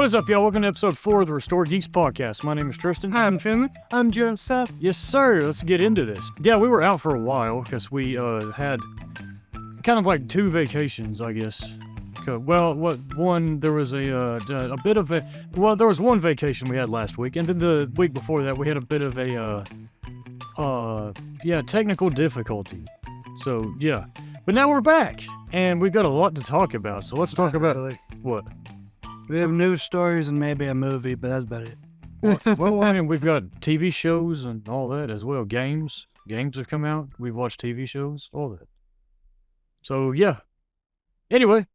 What's up, y'all? Welcome to episode 4 of the Restored Geeks Podcast. My name is Tristan. Hi, I'm Finley. I'm Joseph. Yes, sir. Let's get into this. Yeah, we were out for a while because we had kind of like 2 vacations, I guess. Well, there was a bit of a, there was one vacation we had last week, and then the week before that we had a bit of a, technical difficulty. So, yeah. But now we're back, and we've got a lot to talk about, so let's talk about, what? We have news stories and maybe a movie, but that's about it. Well, I mean, we've got TV shows and all that as well. Games have come out. We've watched TV shows, all that. So, yeah. Anyway,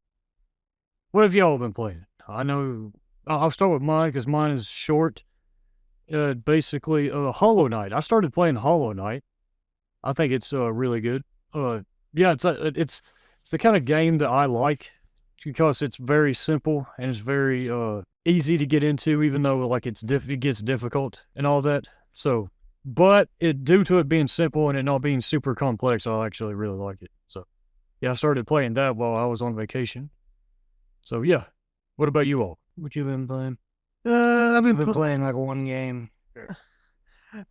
what have y'all been playing? I know, I'll start with mine because mine is short. Basically, Hollow Knight. I started playing Hollow Knight. I think it's really good. It's the kind of game that I like because it's very simple and it's very easy to get into, even though like it gets difficult and all that. So, but due to it being simple and it not being super complex, I actually really like it. So, yeah, I started playing that while I was on vacation. So, yeah. What about you all? What you been playing? I've I've been playing like one game.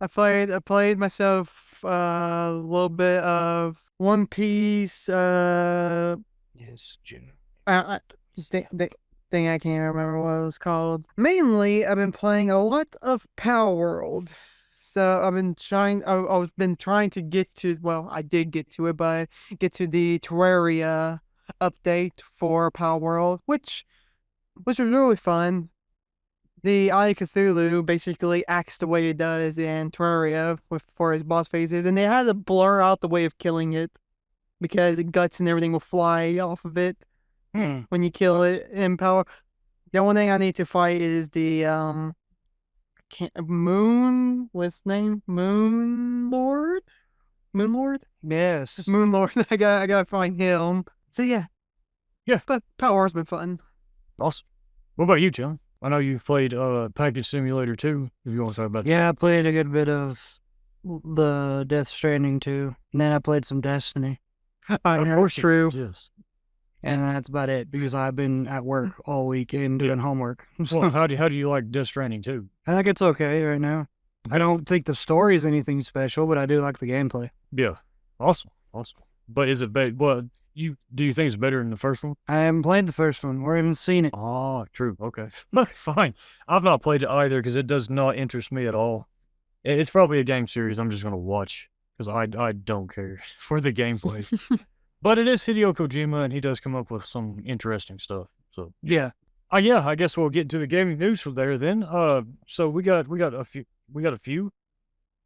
I played myself a little bit of One Piece. Yes, June. Thing I can't remember what it was called. Mainly, I've been playing a lot of Power World. So I've been trying. I've been trying to get to. Well, I did get to it, but get to the Terraria update for Power World, which was really fun. The Eye of Cthulhu basically acts the way it does in Terraria for his boss phases, and they had to blur out the way of killing it because the guts and everything will fly off of it when you kill it in Power. The only thing I need to fight is the Moon. What's his name? Moon Lord. Yes. Moon Lord. I gotta find him. So yeah. But Power's been fun. Awesome. What about you, John? I know you've played Package Simulator 2, if you want to talk about that. Yeah, I played a good bit of the Death Stranding too. And then I played some Destiny. Of course, true. Yes. And that's about it because I've been at work all weekend doing homework. So Well, how do you like Death Stranding 2? I think it's okay right now. I don't think the story is anything special, but I do like the gameplay. Yeah. Awesome. But is it better? Well, do you think it's better than the first one? I haven't played the first one or even seen it. Oh, true. Okay. Fine. I've not played it either because it does not interest me at all. It's probably a game series I'm just going to watch because I don't care for the gameplay. But it is Hideo Kojima, and he does come up with some interesting stuff. So Yeah. I guess we'll get into the gaming news from there then. So we got a few.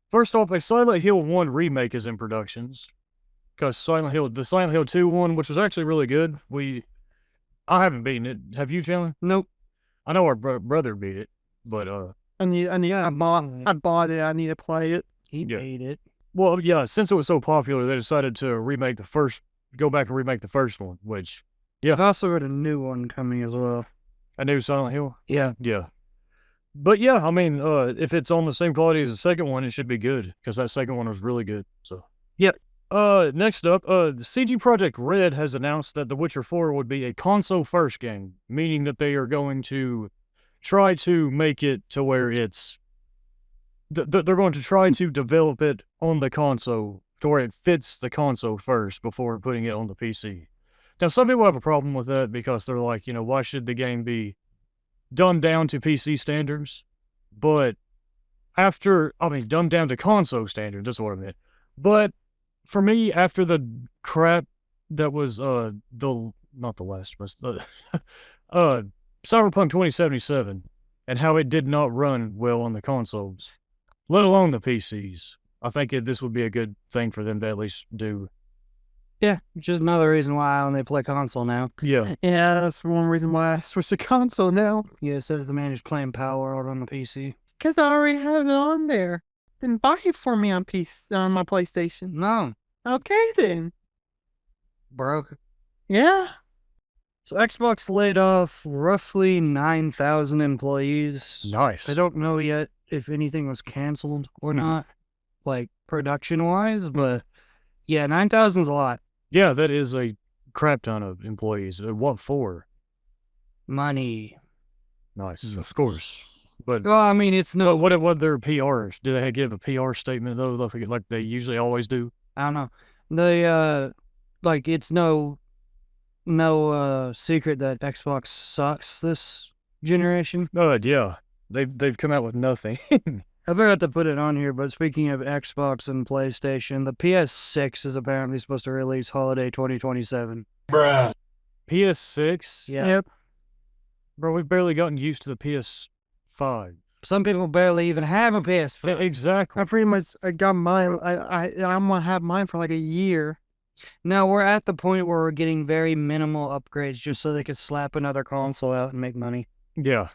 First off, a Silent Hill 1 remake is in productions. Because the Silent Hill 2 one, which was actually really good. I haven't beaten it. Have you, Chandler? Nope. I know our brother beat it, but I bought it. I need to play it. He made it. well, yeah. Since it was so popular, they decided to go back and remake the first one, which I've also got a new one coming as well. a new Silent Hill. Yeah. Yeah. But yeah, I mean, if it's on the same quality as the second one, it should be good because that second one was really good. So. Yep. Next up, the CG Projekt Red has announced that The Witcher 4 would be a console-first game, meaning that they are going to try to make it to where it's... they're going to try to develop it on the console to where it fits the console first before putting it on the PC. Now, some people have a problem with that because they're like, why should the game be dumbed down to PC standards? But dumbed down to console standards, that's what I meant. But for me, after the crap that was Cyberpunk 2077 and how it did not run well on the consoles, let alone the PCs, I think this would be a good thing for them to at least do. Yeah, which is another reason why I only play console now. Yeah. Yeah, that's one reason why I switched to console now. Yeah, it says the man who's playing Power World on the PC. Because I already have it on there. Then buy it for me on my PlayStation. No. Okay, then. Broke. Yeah. So Xbox laid off roughly 9,000 employees. Nice. I don't know yet if anything was canceled or not, like production-wise, but yeah, 9,000's a lot. Yeah, that is a crap ton of employees. What for? Money. Nice, of course. But Well, I mean, it's no. what their PRs? Do they give a PR statement though, like they usually always do? I don't know. They like it's no secret that Xbox sucks this generation. Yeah, they've come out with nothing. I forgot to put it on here, but speaking of Xbox and PlayStation, the PS6 is apparently supposed to release holiday 2027. Bruh. PS6, Yeah. Yep. bro, we've barely gotten used to the PS5. Some people barely even have a PS5. Yeah, exactly. I pretty much got mine. I'm gonna have mine for like a year. No, we're at the point where we're getting very minimal upgrades just so they could slap another console out and make money. Yeah,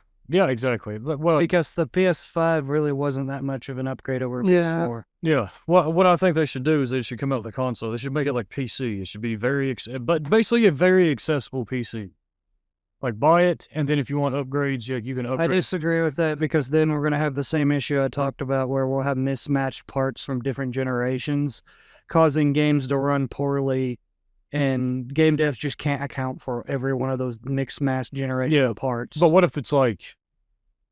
exactly. Well, Because the PS5 really wasn't that much of an upgrade over Yeah. PS4. yeah. What I think they should do is they should come out with a console. They should make it like PC. It should be but basically a very accessible PC. Like buy it, and then if you want upgrades, you can I upgrade. disagree with that because then we're going to have the same issue I talked about where we'll have mismatched parts from different generations, causing games to run poorly, and game devs just can't account for every one of those mixed match generational parts. But what if it's like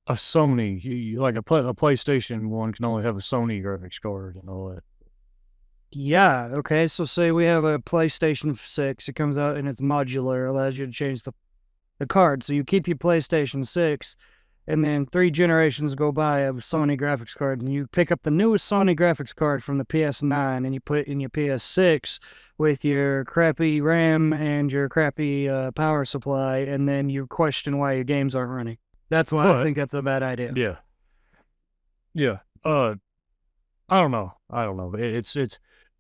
a Sony, like a PlayStation one can only have a Sony graphics card and all that? Yeah, okay, so say we have a PlayStation 6, it comes out and it's modular, allows you to change the card. So you keep your PlayStation 6, and then 3 generations go by of Sony graphics card, and you pick up the newest Sony graphics card from the PS9, and you put it in your PS6 with your crappy RAM and your crappy power supply, and then you question why your games aren't running. That's why I think that's a bad idea. Yeah. I don't know. It's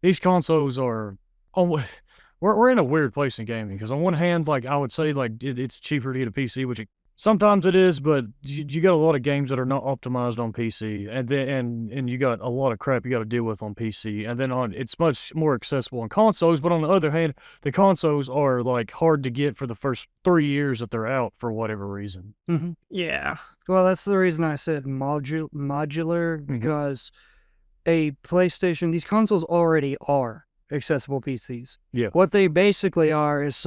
these consoles are almost. We're in a weird place in gaming because on one hand, like I would say, like it's cheaper to get a PC, which sometimes it is, but you got a lot of games that are not optimized on PC, and then and you got a lot of crap you got to deal with on PC, and then it's much more accessible on consoles. But on the other hand, the consoles are like hard to get for the first 3 years that they're out for whatever reason. Mm-hmm. Yeah. Well, that's the reason I said modular, because a PlayStation, these consoles already are accessible PCs. Yeah. What they basically are is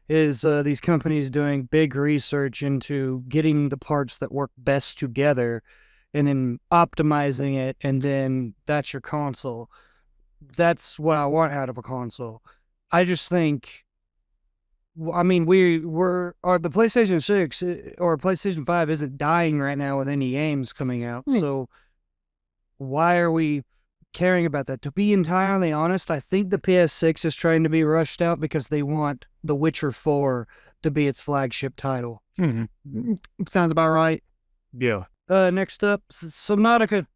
these companies doing big research into getting the parts that work best together and then optimizing it, and then that's your console. That's what I want out of a console. I just think, I mean, the PlayStation 6 or PlayStation 5 isn't dying right now with any games coming out, so why are we caring about that? To be entirely honest, I think the PS6 is trying to be rushed out because they want The Witcher 4 to be its flagship title. Sounds about right. Yeah. Next up, Subnautica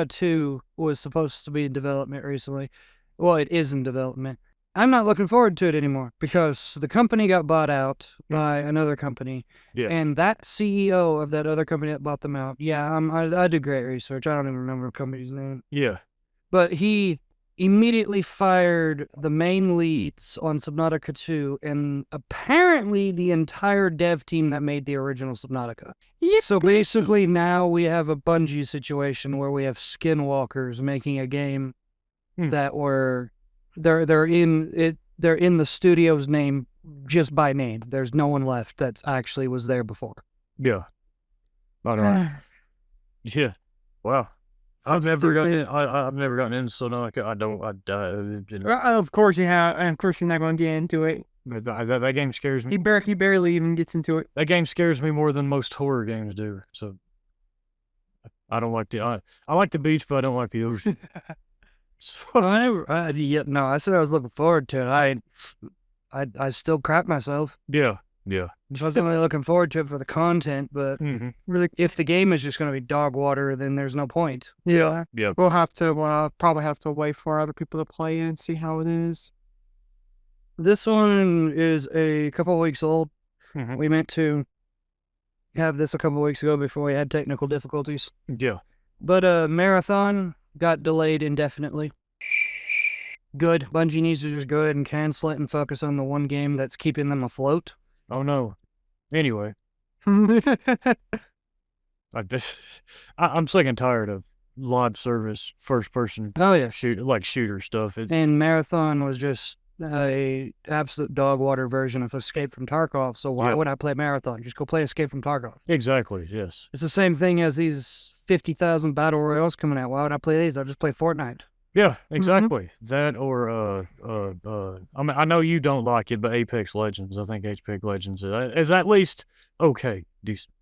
2 was supposed to be in development recently. Well, it is in development. I'm not looking forward to it anymore because the company got bought out by another company. Yeah. And that CEO of that other company that bought them out, I do great research. I don't even remember the company's name. Yeah. But he immediately fired the main leads on Subnautica 2 and apparently the entire dev team that made the original Subnautica. Yep. So basically now we have a Bungie situation where we have skinwalkers making a game that were... They're in the studio's name just by name. There's no one left that actually was there before. Yeah. I know. Yeah. Wow. I've never gotten into Subnautica. Of course you have, and of course you're not going to get into it. That game scares me. He barely even gets into it. That game scares me more than most horror games do. So I don't like I like the beach, but I don't like the ocean. I said I was looking forward to it. I still crap myself. Yeah. I was only looking forward to it for the content, but Really, if the game is just going to be dog water, then there's no point. yeah. Yeah. We'll have to probably have to wait for other people to play it and see how it is. This one is a couple of weeks old. We meant to have this a couple of weeks ago before we had technical difficulties. Yeah. But Marathon got delayed indefinitely. Good. Bungie needs to just go ahead and cancel it and focus on the one game that's keeping them afloat. Oh no. Anyway, I'm sick and tired of live service first person Oh yeah. shooter stuff. And Marathon was just a absolute dog water version of Escape from Tarkov. So why Yeah. would I play Marathon? Just go play Escape from Tarkov. Exactly. Yes. It's the same thing as these 50,000 battle royales coming out. Why would I play these? I'll just play Fortnite. Yeah. Exactly. That or I mean, I know you don't like it, but Apex Legends. I think Apex Legends is at least okay, decent.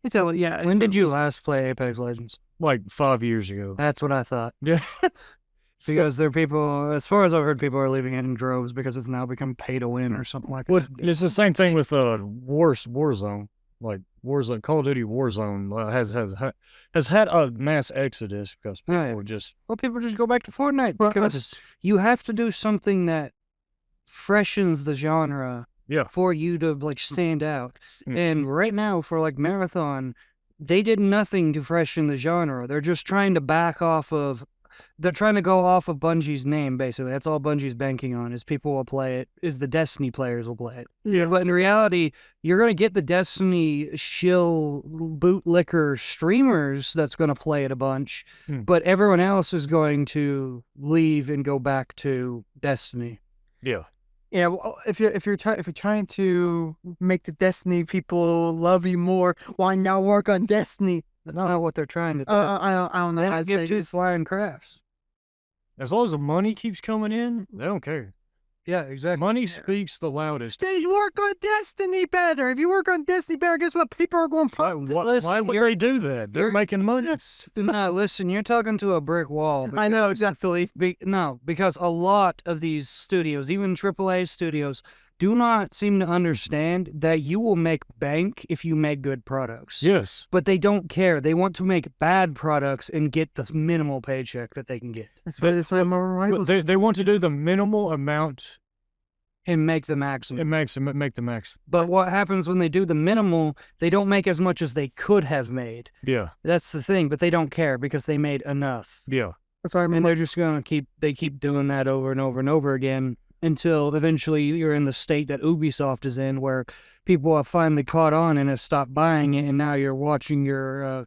It's a, yeah. When it's did a- you last play Apex Legends? Like 5 years ago. That's what I thought. Yeah. Because there are people, as far as I've heard, people are leaving it in droves because it's now become pay to win or something like Well, that. it's the same thing with Warzone. Like Warzone, Call of Duty Warzone has had a mass exodus because people Yeah. were just Well, people just go back to Fortnite Well, because you have to do something that freshens the genre yeah. for you to like stand out. Mm. And right now for like Marathon, they did nothing to freshen the genre. They're just trying to they're trying to go off of Bungie's name, basically. That's all Bungie's banking on, is people will play it, is the Destiny players will play it. Yeah. But in reality, you're going to get the Destiny shill bootlicker streamers that's going to play it a bunch, Hmm. but everyone else is going to leave and go back to Destiny. Yeah. Yeah, well, if you're trying to make the Destiny people love you more, why not work on Destiny? That's not what they're trying to do. I don't know They how don't to say give two this. flying crafts. As long as the money keeps coming in, they don't care. Yeah, exactly. Money speaks the loudest. They work on Destiny better. If you work on Destiny better, guess what? People are going to Why, Listen, why would they do that? They're you're- making money. No, listen, you're talking to a brick wall. I know, exactly. Because a lot of these studios, even AAA studios, do not seem to understand that you will make bank if you make good products. Yes. But they don't care. They want to make bad products and get the minimal paycheck that they can get That's why Marvel But Rivals. they want to do the minimal amount and make the maximum. and make the max. But what happens when they do the minimal, they don't make as much as they could have made. Yeah. That's the thing, but they don't care because they made enough. Yeah. That's why And they're just going to keep doing that over and over and over again until eventually you're in the state that Ubisoft is in, where people have finally caught on and have stopped buying it, and now you're watching you're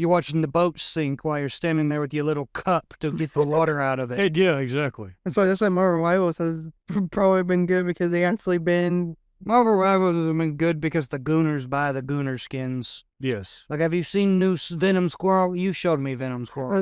watching the boat sink while you're standing there with your little cup to get the water out of it. Yeah, exactly. that's why Marvel Rivals has probably been good because they actually been. Marvel Rivals has been good because the Gooners buy the Gooner skins. Yes. Like, have you seen new Venom Squirrel? You showed me Venom Squirrel.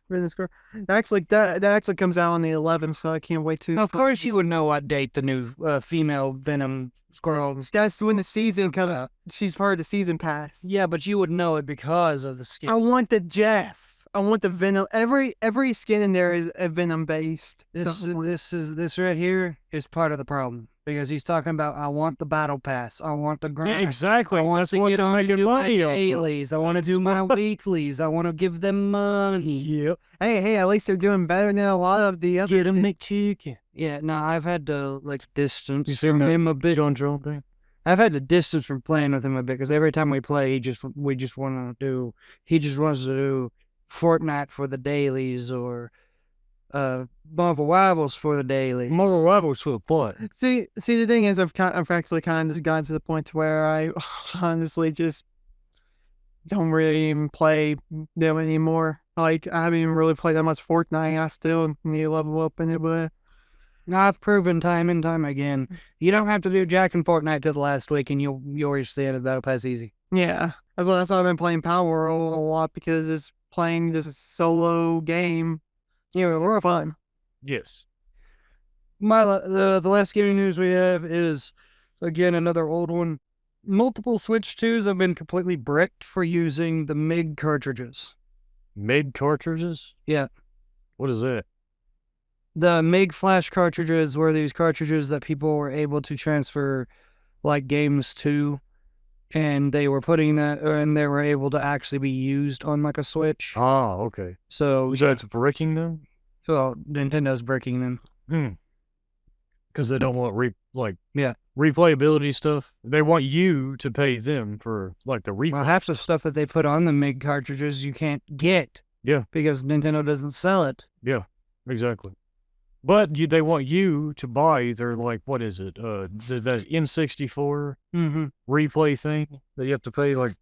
That actually comes out on the 11th, so I can't wait to. Of course you would know what date the new female Venom Squirrel is. That's when the season comes. out. She's part of the season pass. Yeah, but you would know it because of the skin. I want the Jeff. I want the Venom. Every skin in there is a Venom based. This right here is part of the problem because he's talking about I want the battle pass, I want the Yeah, grind, exactly. I want That's to what get they're on to making do my money off of. dailies, I want to do my weeklies, I want to give them money. Yep. Hey, at least they're doing better than a lot of the other. Get him McChicken. Yeah, no, I've had to like distance You seen from that him a bit. John Drone thing? I've had to distance from playing with him a bit because every time we play, he just wants to do Fortnite for the dailies or Marvel Rivals for the dailies. Marvel Rivals for the plot. See, the thing is, I've actually kind of just gotten to the point to where I honestly just don't really even play them anymore. Like, I haven't even really played that much Fortnite. I still need to level up in it, but I've proven time and time again, you don't have to do Jack and Fortnite till the last week, and you'll reach the end of the battle pass easy. yeah, that's why I've been playing Power World a lot because it's playing this solo game. Yeah, We're fun. Yes. The last gaming news we have is, again, another old one. Multiple Switch 2s have been completely bricked for using the MIG cartridges. Mid cartridges? Yeah. What is that? The MIG flash cartridges were these cartridges that people were able to transfer like games to, and they were and they were able to actually be used on like a Switch. Ah, okay. So That's bricking them? well, Nintendo's breaking them. Because they don't want Yeah. replayability stuff. They want you to pay them for like the replay. Well, half the stuff that they put on the MIG cartridges you can't get. Yeah. Because Nintendo doesn't sell it. Yeah, exactly. But they want you to buy their like what is it? The N64 Mm-hmm. replay thing that you have to pay like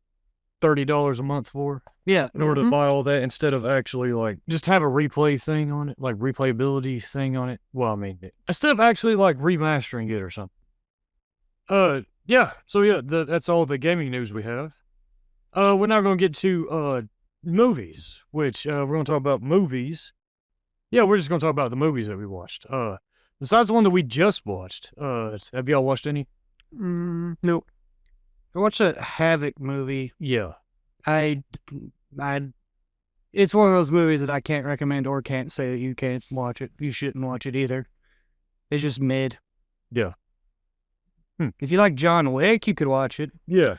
$30 a month for Yeah. in order to buy all that instead of actually like just have a replay thing on it, like replayability thing on it. Well, I mean, instead of actually like remastering it or something. Yeah. So yeah, that's all the gaming news we have. We're now going to get to movies, which we're going to talk about movies. Yeah, we're just going to talk about the movies that we watched. Besides the one that we just watched, have y'all watched any? Nope. I watched that Havoc movie. Yeah. It's one of those movies that I can't recommend or can't say that you can't watch it. You shouldn't watch it either. It's just mid. Yeah. If you like John Wick, you could watch it. Yeah.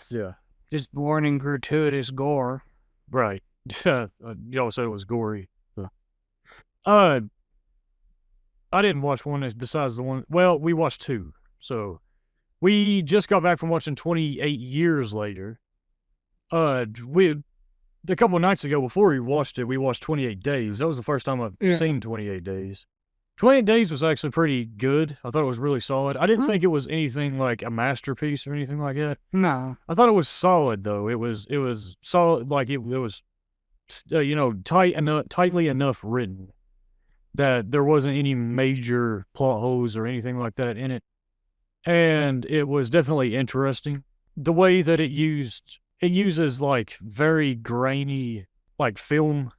Just warning, gratuitous gore. Right. Y'all said it was gory. I didn't watch one besides the one. Well, we watched two. So we just got back from watching 28 Years Later. A couple of nights ago before we watched it, we watched 28 Days. That was the first time I've seen 28 Days. 28 Days was actually pretty good. I thought it was really solid. I didn't think it was anything like a masterpiece or anything like that. No. I thought it was solid though. It was solid. Like it was, tightly enough written that there wasn't any major plot holes or anything like that in it. And it was definitely interesting. The way that it uses like very grainy, like film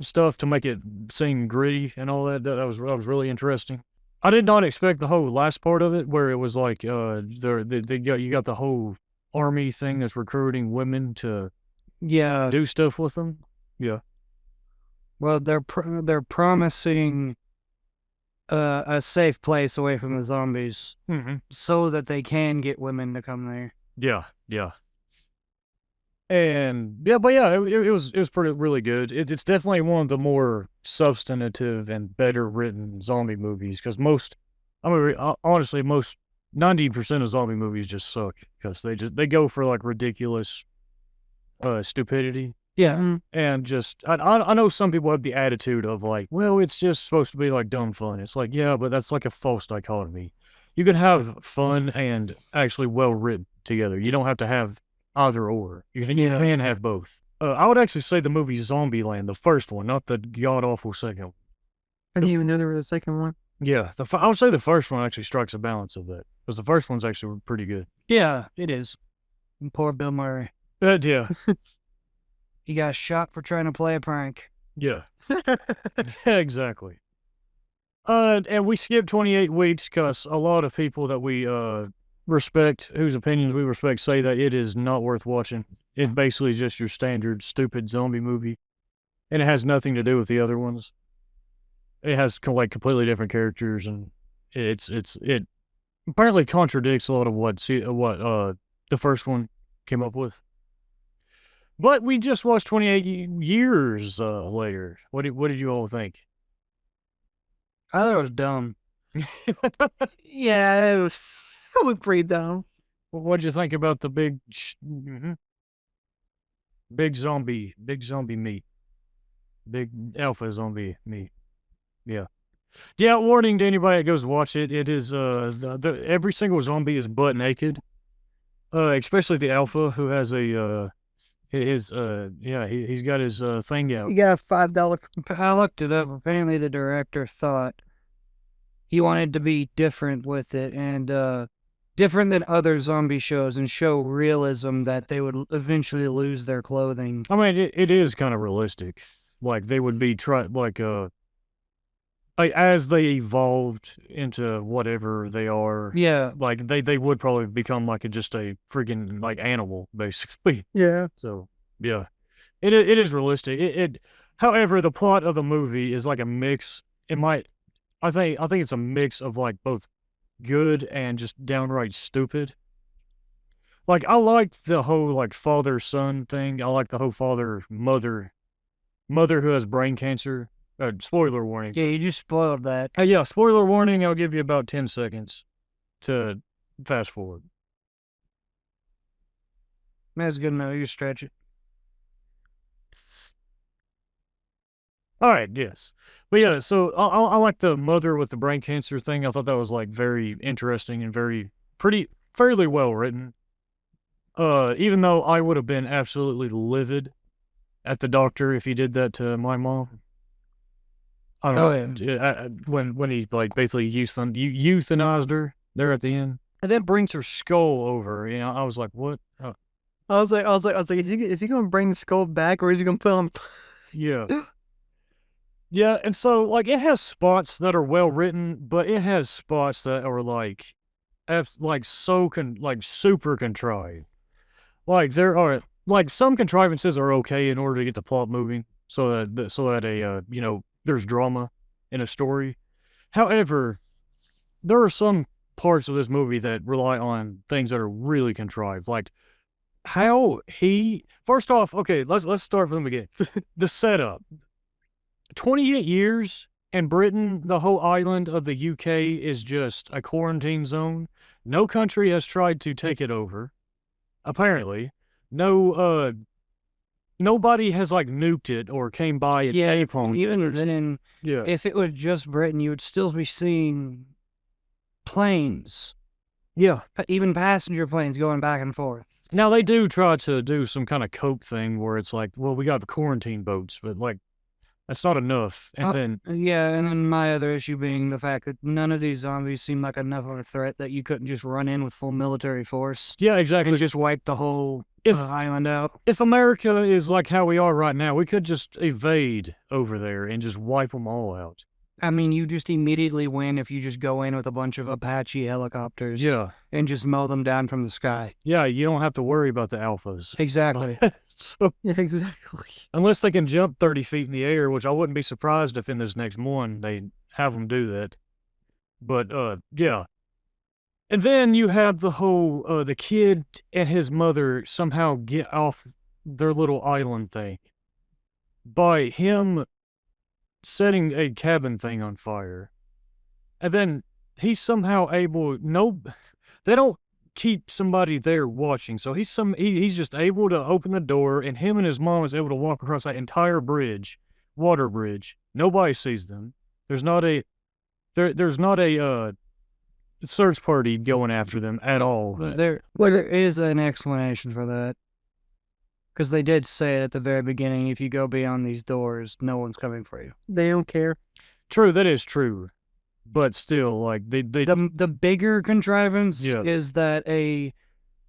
stuff to make it seem gritty and all that. That was really interesting. I did not expect the whole last part of it where it was like you got the whole army thing that's recruiting women to do stuff with them. Yeah. Well, they're promising a safe place away from the zombies so that they can get women to come there. Yeah. And it was really good. It's definitely one of the more substantive and better written zombie movies because honestly, most 90% of zombie movies just suck because they go for like ridiculous stupidity. Yeah. And just I know some people have the attitude of like, well, it's just supposed to be like dumb fun. It's like, yeah, but that's like a false dichotomy. You can have fun and actually well written together. You don't have to have either or. You can have both. I would actually say the movie Zombieland, the first one, not the god-awful second one. I didn't even know there was a second one. Yeah, I would say the first one actually strikes a balance of that. Because the first one's actually pretty good. Yeah, it is. And poor Bill Murray. Yeah. He got shot for trying to play a prank. Yeah. Exactly. And we skipped 28 weeks because a lot of people that we respect, whose opinions we respect, say that it is not worth watching. It's basically just your standard stupid zombie movie, and it has nothing to do with the other ones. It has like completely different characters, and it apparently contradicts a lot of what the first one came up with. But we just watched 28 Years Later. What did you all think? I thought it was dumb. Yeah, it was pretty dumb. What'd you think about the big zombie meat? Big alpha zombie meat. Yeah. Yeah, warning to anybody that goes watch it. It is, every single zombie is butt naked. Especially the alpha who has he's got his thing out. You got a $5. I looked it up. Apparently the director thought he wanted to be different with it and different than other zombie shows and show realism that they would eventually lose their clothing. I mean, it is kind of realistic. Like they would be like as they evolved into whatever they are. Yeah. Like they would probably become like just a freaking like animal basically. Yeah. So yeah, it is realistic. However, the plot of the movie is like a mix. I think it's a mix of like both good and just downright stupid. Like I liked the whole like father-son thing. I like the whole father-mother who has brain cancer. Spoiler warning. Yeah, you just spoiled that. Yeah, spoiler warning. I'll give you about 10 seconds to fast forward. That's good enough. You stretch it. All right, yes. But yeah, so I like the mother with the brain cancer thing. I thought that was like very interesting and fairly well written. even though I would have been absolutely livid at the doctor if he did that to my mom. I don't know. When he like basically euthanized her there at the end, and then brings her skull over. I was like, what? I was like, is he gonna bring the skull back or is he gonna put on? Yeah. Yeah, and so like it has spots that are well written, but it has spots that are like super contrived. Like there are like some contrivances are okay in order to get the plot moving, so that there's drama in a story. However, there are some parts of this movie that rely on things that are really contrived, like how he first off. Okay, let's start from the beginning. The setup. 28 years in Britain, the whole island of the UK is just a quarantine zone. No country has tried to take it over. Apparently, nobody has like nuked it or came by at any point. Even then, if it was just Britain, you would still be seeing planes. Yeah. Even passenger planes going back and forth. Now, they do try to do some kind of cope thing where it's like, well, we got quarantine boats, but like, that's not enough. And then my other issue being the fact that none of these zombies seem like enough of a threat that you couldn't just run in with full military force. Yeah, exactly. And just wipe the whole island out. If America is like how we are right now, we could just evade over there and just wipe them all out. I mean, you just immediately win if you just go in with a bunch of Apache helicopters. Yeah. And just mow them down from the sky. Yeah, you don't have to worry about the alphas. Exactly. Yeah, exactly. Unless they can jump 30 feet in the air, which I wouldn't be surprised if in this next one they have them do that. But, yeah. And then you have the whole, the kid and his mother somehow get off their little island thing by him setting a cabin thing on fire. And then he's somehow able, they don't keep somebody there watching. So he's just able to open the door, and him and his mom is able to walk across that entire water bridge. Nobody sees them. There's not a search party going after them at all. There is an explanation for that. Because they did say it at the very beginning, if you go beyond these doors, no one's coming for you. They don't care. True, that is true. But still, like, the bigger contrivance is that a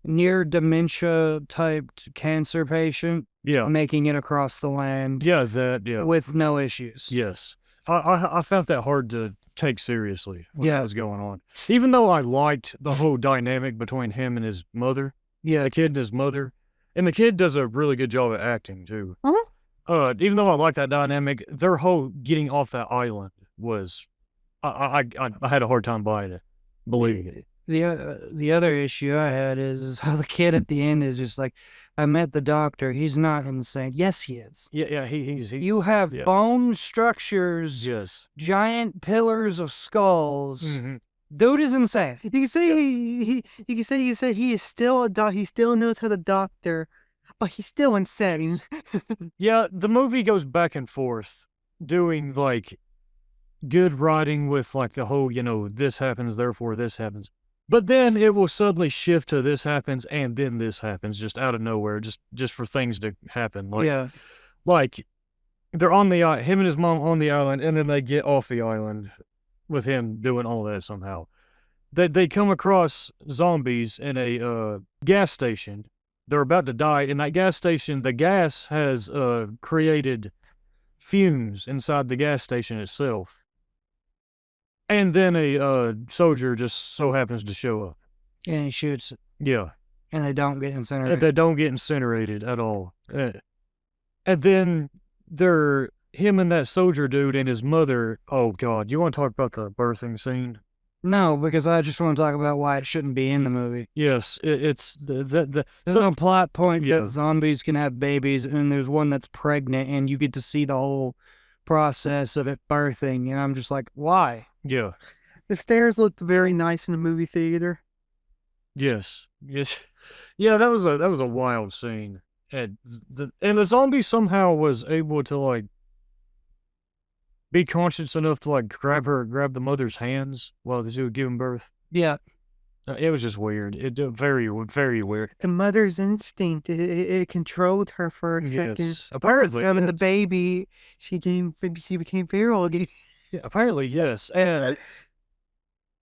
near dementia typed cancer patient making it across the land with no issues. Yes. I found that hard to take seriously when that was going on. Even though I liked the whole dynamic between him and his mother. Yeah. The kid and his mother. And the kid does a really good job at acting, too. Uh-huh. Even though I like that dynamic, their whole getting off that island was... I had a hard time buying it, believing it. The other issue I had is how the kid at the end is just like, I met the doctor. He's not insane. Yes, he is. Yeah, he's... You have bone structures, giant pillars of skulls. Mm-hmm. Dude is insane. You can say he is still a doc. He still knows how to doctor, but he's still insane. Yeah, the movie goes back and forth, doing like good writing with like the whole, this happens, therefore this happens. But then it will suddenly shift to this happens and then this happens just out of nowhere, just for things to happen. Like they're on him and his mom on the island, and then they get off the island with him doing all that somehow. They come across zombies in a gas station. They're about to die. In that gas station, the gas has created fumes inside the gas station itself. And then a soldier just so happens to show up. And he shoots it. Yeah. And they don't get incinerated. They don't get incinerated at all. And then him and that soldier dude and his mother. Oh, God. You want to talk about the birthing scene? No, because I just want to talk about why it shouldn't be in the movie. Yes, it's there's no plot point that zombies can have babies, and there's one that's pregnant, and you get to see the whole process of it birthing, and I'm just like, why? Yeah. The stairs looked very nice in the movie theater. Yes. Yeah, that was a wild scene. And the zombie somehow was able to like be conscious enough to like grab the mother's hands while she was giving birth. Yeah. It was just weird. Very, very weird. The mother's instinct, it controlled her for a second. Yes. Apparently, Having the yes. baby, she became feral again. Yeah, apparently, yes. And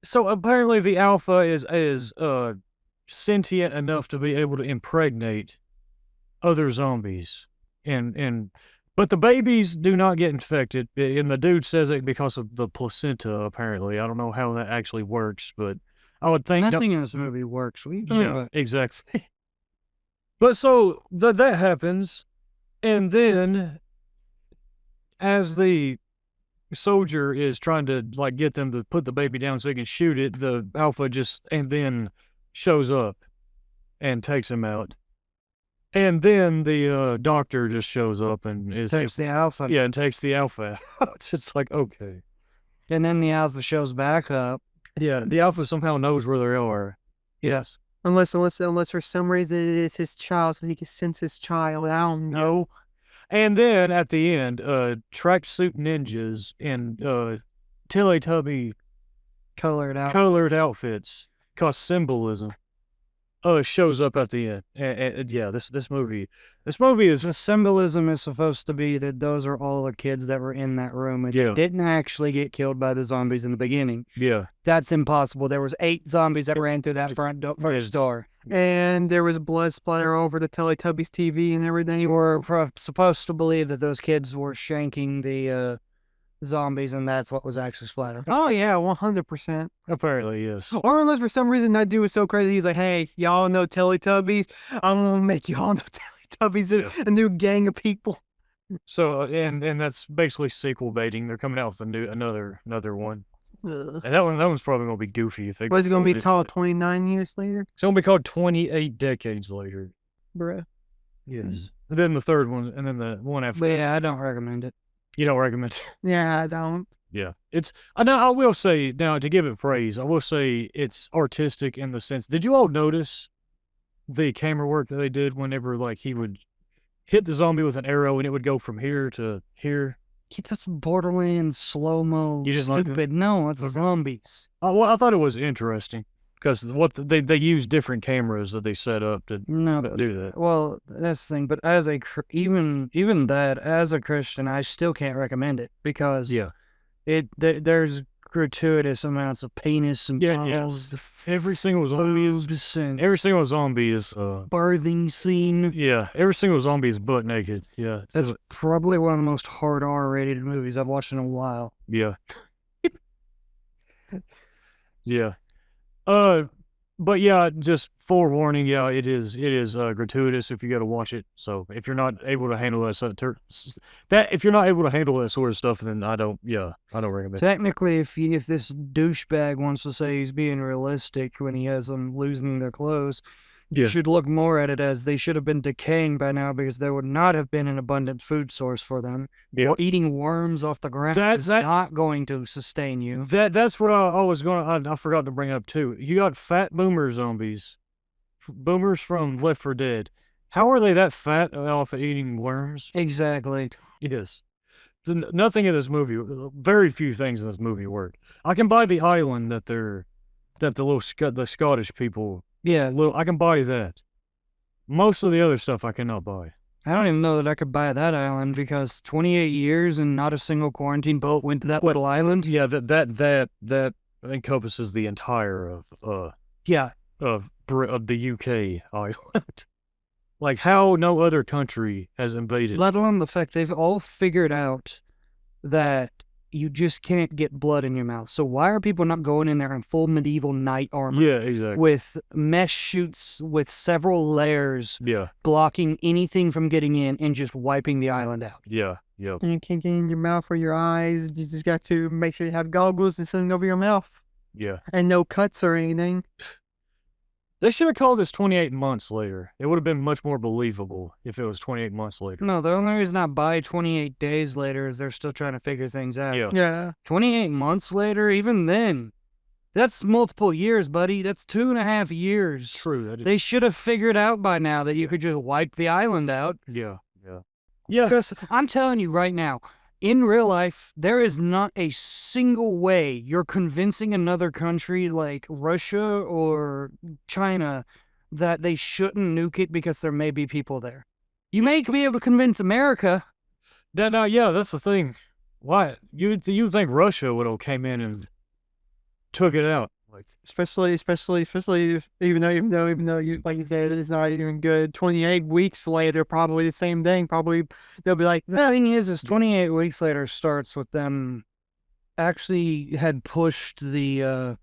so apparently the alpha is sentient enough to be able to impregnate other zombies. But the babies do not get infected. And the dude says it because of the placenta, apparently. I don't know how that actually works, but I would think Nothing in this movie works. What are you talking yeah, about? exactly. But so that happens, and then as the soldier is trying to like get them to put the baby down so he can shoot it, the alpha just and then shows up and takes him out. And then the doctor just shows up and Takes the alpha. and takes the alpha out. It's like, okay. And then the alpha shows back up. Yeah, the alpha somehow knows where they are. Yes. Unless for some reason it's his child, so he can sense his child. I don't know. And then at the end, tracksuit ninjas in Teletubby Colored out. colored outfits cause symbolism. Shows up at the end. And yeah, this movie is The symbolism is supposed to be that those are all the kids that were in that room and Yeah. didn't actually get killed by the zombies in the beginning. yeah. That's impossible. There was 8 zombies that ran through that first door. And there was blood splatter over the Teletubbies TV and everything. You were supposed to believe that those kids were shanking the zombies, and that's what was actually splattered. Oh yeah, 100%. Apparently, yes. Or unless for some reason that dude was so crazy, he's like, "Hey, y'all know Teletubbies? I'm gonna make y'all know Teletubbies, a new gang of people." So and that's basically sequel baiting. They're coming out with another one. Ugh. And that one's probably gonna be goofy if they. What's it gonna be called 29 years later? It's gonna be called 28 decades later. Bruh. Yes. And then the third one, and then the one after. But yeah, I don't recommend it. You don't recommend it? Yeah, I don't. Yeah. It's. I will say now to give it praise. I will say it's artistic in the sense. Did you all notice the camera work that they did whenever like he would hit the zombie with an arrow and it would go from here to here? That's Borderlands slow-mo. You just like stupid. No, it's Okay. zombies. Well, I thought it was interesting because they use different cameras that they set up to No, do that. well, that's the thing. But as even that, as a Christian, I still can't recommend it because Yeah. there's gratuitous amounts of penis and balls, Every single zombie is boobs, and every single zombie is birthing scene. yeah. Every single zombie is butt naked. Yeah. That's So, probably one of the most hard R-rated movies I've watched in a while. yeah. Yeah. But yeah, just forewarning, yeah, it is gratuitous if you got to watch it. So if you're not able to handle if you're not able to handle that sort of stuff, then I don't recommend it. Technically, if this douchebag wants to say he's being realistic when he has them losing their clothes, you Yeah. should look more at it as they should have been decaying by now because there would not have been an abundant food source for them. Yeah. Or eating worms off the ground is not going to sustain you. That's what I was going to, I forgot to bring up too. You got fat boomer zombies. Boomers from Left 4 Dead. How are they that fat off of eating worms? Exactly. Yes. Nothing in this movie, very few things in this movie work. I can buy the island that the Scottish people, I can buy that. Most of the other stuff I cannot buy. I don't even know that I could buy that island because 28 years and not a single quarantine boat went to that little island. Yeah, that encompasses the entire of the UK island. Like how no other country has invaded. Let alone the fact they've all figured out that you just can't get blood in your mouth. So why are people not going in there in full medieval knight armor? Yeah, exactly. With mesh chutes with several layers Yeah, blocking anything from getting in and just wiping the island out. yeah. And you can't get in your mouth or your eyes. You just got to make sure you have goggles and something over your mouth. Yeah. And no cuts or anything. They should have called this 28 months later. It would have been much more believable if it was 28 months later. No, the only reason I buy 28 days later is they're still trying to figure things out. Yeah. Yeah. 28 months later, even then, that's multiple years, buddy. That's 2.5 years. True. They should have figured out by now that you could just wipe the island out. Yeah. Yeah. Yeah. Because I'm telling you right now, in real life, there is not a single way you're convincing another country like Russia or China that they shouldn't nuke it because there may be people there. You may be able to convince America. Yeah, that's the thing. Why you think Russia would have came in and took it out? Like, especially even though you, like you said, it's not even good. 28 weeks later, probably the same thing. Probably they'll be like, the thing is 28 weeks later starts with them actually had pushed the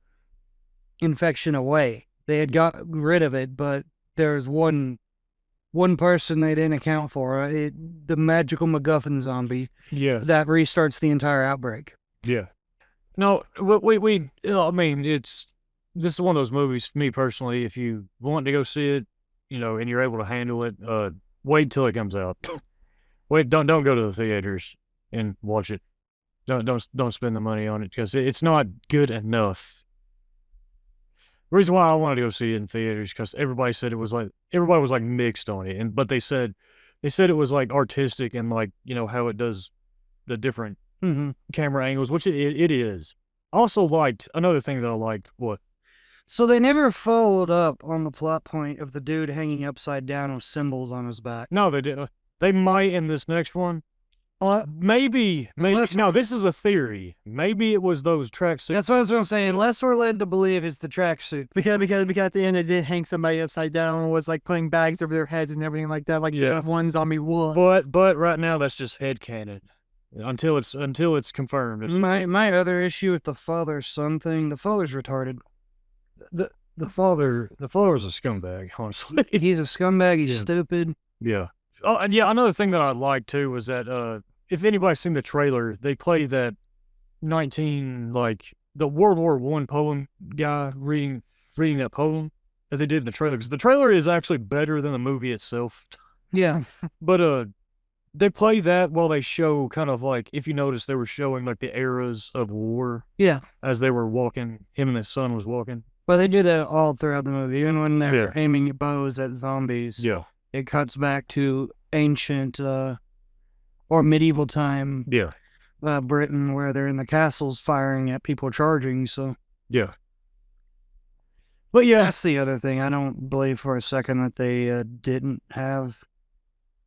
infection away. They had got rid of it, but there's one person they didn't account for. The magical MacGuffin zombie. yeah, That restarts the entire outbreak. yeah. No, I mean, this is one of those movies, me personally, if you want to go see it, and you're able to handle it, wait till it comes out. Wait, don't go to the theaters and watch it. Don't spend the money on it because it's not good enough. The reason why I wanted to go see it in theaters because everybody was like mixed on it, but they said it was like artistic and like, how it does the different camera angles, which it is. I also liked another thing that I liked. What? So they never followed up on the plot point of the dude hanging upside down with symbols on his back. No, they didn't. They might in this next one. Maybe. No, this is a theory. Maybe it was those tracksuits. That's what I was going to say. Unless we're led to believe it's the tracksuit. because at the end they did hang somebody upside down and was like putting bags over their heads and everything like that, like Yeah. one zombie would. But right now that's just headcanon. Until it's confirmed. My other issue with the father-son thing, the father's retarded. The father's a scumbag, honestly. He's a scumbag. He's Yeah. stupid. Yeah. Oh, and yeah, another thing that I liked too was that if anybody's seen the trailer, they play that the World War I poem guy reading that poem that they did in the trailer. Because the trailer is actually better than the movie itself. Yeah. But they play that while they show kind of like, if you notice, they were showing like the eras of war Yeah. as they were walking. Him and his son was walking. Well, they do that all throughout the movie. Even when they're Yeah. aiming bows at zombies, Yeah. it cuts back to ancient or medieval time Yeah. Britain, where they're in the castles firing at people charging. So Yeah. But yeah. that's the other thing. I don't believe for a second that they didn't have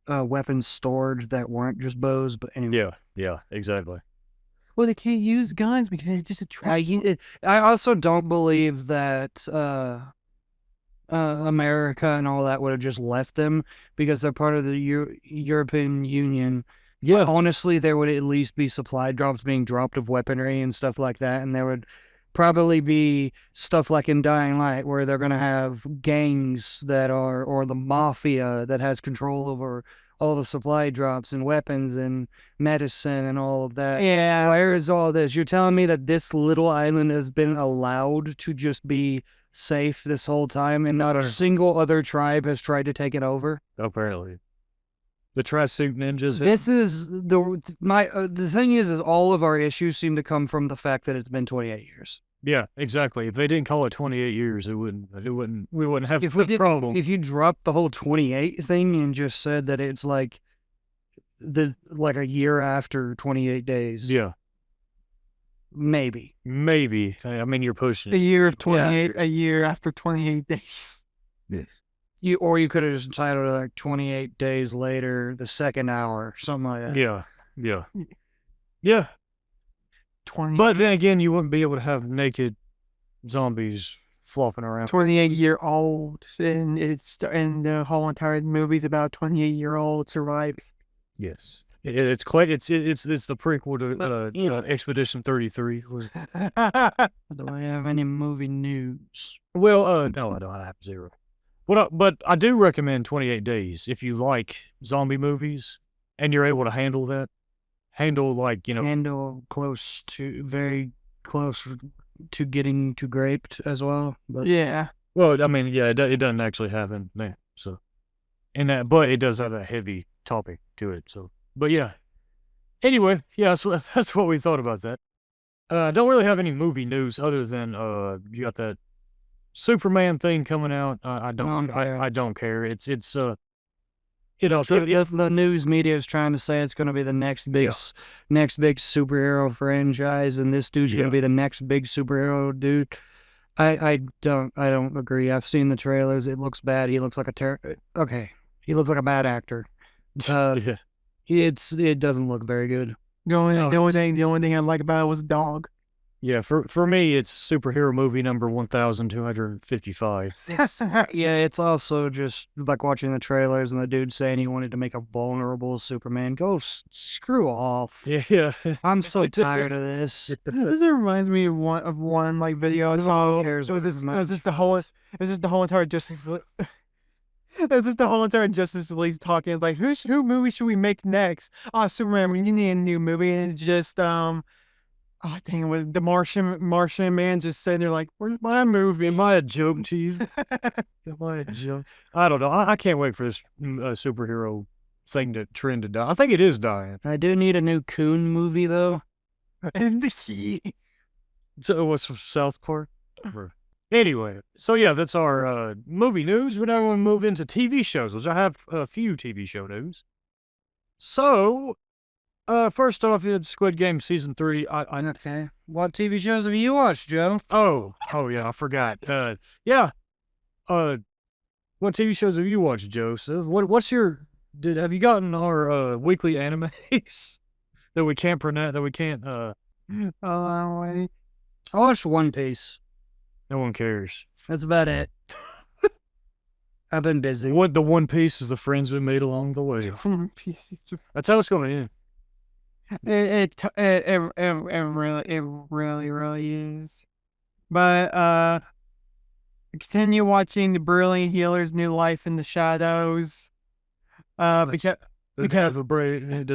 weapons stored that weren't just bows. But anyway. Yeah. Yeah. Exactly. Well, they can't use guns because it's just a trap. I also don't believe that America and all that would have just left them because they're part of the European Union. Yeah. Honestly, there would at least be supply drops being dropped of weaponry and stuff like that, and there would probably be stuff like in Dying Light where they're going to have gangs or the mafia that has control over all the supply drops and weapons and medicine and all of that. Yeah. Where is all this? You're telling me that this little island has been allowed to just be safe this whole time and not a single other tribe has tried to take it over? Apparently. The tracksuit ninjas. This is the thing is all of our issues seem to come from the fact that it's been 28 years. Yeah, exactly. If they didn't call it 28 years, we wouldn't have the problem. If you dropped the whole 28 thing and just said that it's like a year after 28 days. Yeah. Maybe. I mean, you're pushing A it. year of 28, a year after 28 days. Yes. You could have just entitled it like 28 days later, the second hour, something like that. Yeah. Yeah. Yeah. 20, But then again, you wouldn't be able to have naked zombies flopping around. 28-year-old, and the whole entire movie's about 28-year-old surviving. Yes. It's the prequel to Expedition 33. Do I have any movie news? Well, no, I don't have zero. But I do recommend 28 Days if you like zombie movies and you're able to handle that. Handle very close to getting to graped as well. But Yeah. Well, I mean, yeah, it doesn't actually happen there. So, but it does have a heavy topic to it. So, but yeah. Anyway, yeah, so that's what we thought about that. I don't really have any movie news other than you got that Superman thing coming out. I don't care. It's You know, If the news media is trying to say it's going to be the next big superhero franchise, and this dude's going to be the next big superhero dude, I don't agree. I've seen the trailers. It looks bad. He looks like he looks like a bad actor. It doesn't look very good. The only thing I like about it was a dog. Yeah, for me, it's superhero movie number 1,255. Yeah, it's also just like watching the trailers and the dude saying he wanted to make a vulnerable Superman. Go screw off. Yeah. I'm so tired of this. This reminds me of one like video I saw. It was just the whole entire Justice League. It was just the whole entire Justice League talking like who movie should we make next? Oh, Superman, we need a new movie, and it's just dang it, with the Martian man just sitting there like, where's my movie? Am I a joke to you? Am I a joke? I don't know. I can't wait for this superhero thing to trend to die. I think it is dying. I do need a new Coon movie though. And the key. So it was from South Park. Anyway, so yeah, that's our movie news. We now want to move into TV shows, which I have a few TV show news. So, first off, it's Squid Game Season 3. Okay. What TV shows have you watched, Joe? Oh yeah, I forgot. What TV shows have you watched, Joseph? Have you gotten our weekly animes that we can't pronounce, that we can't, Wait. I watched One Piece. no one cares. That's about it. I've been busy. What the One Piece is the friends we made along the way. That's how it's going to end. It really is. But continue watching the Brilliant Healer's New Life in the Shadows. Because Does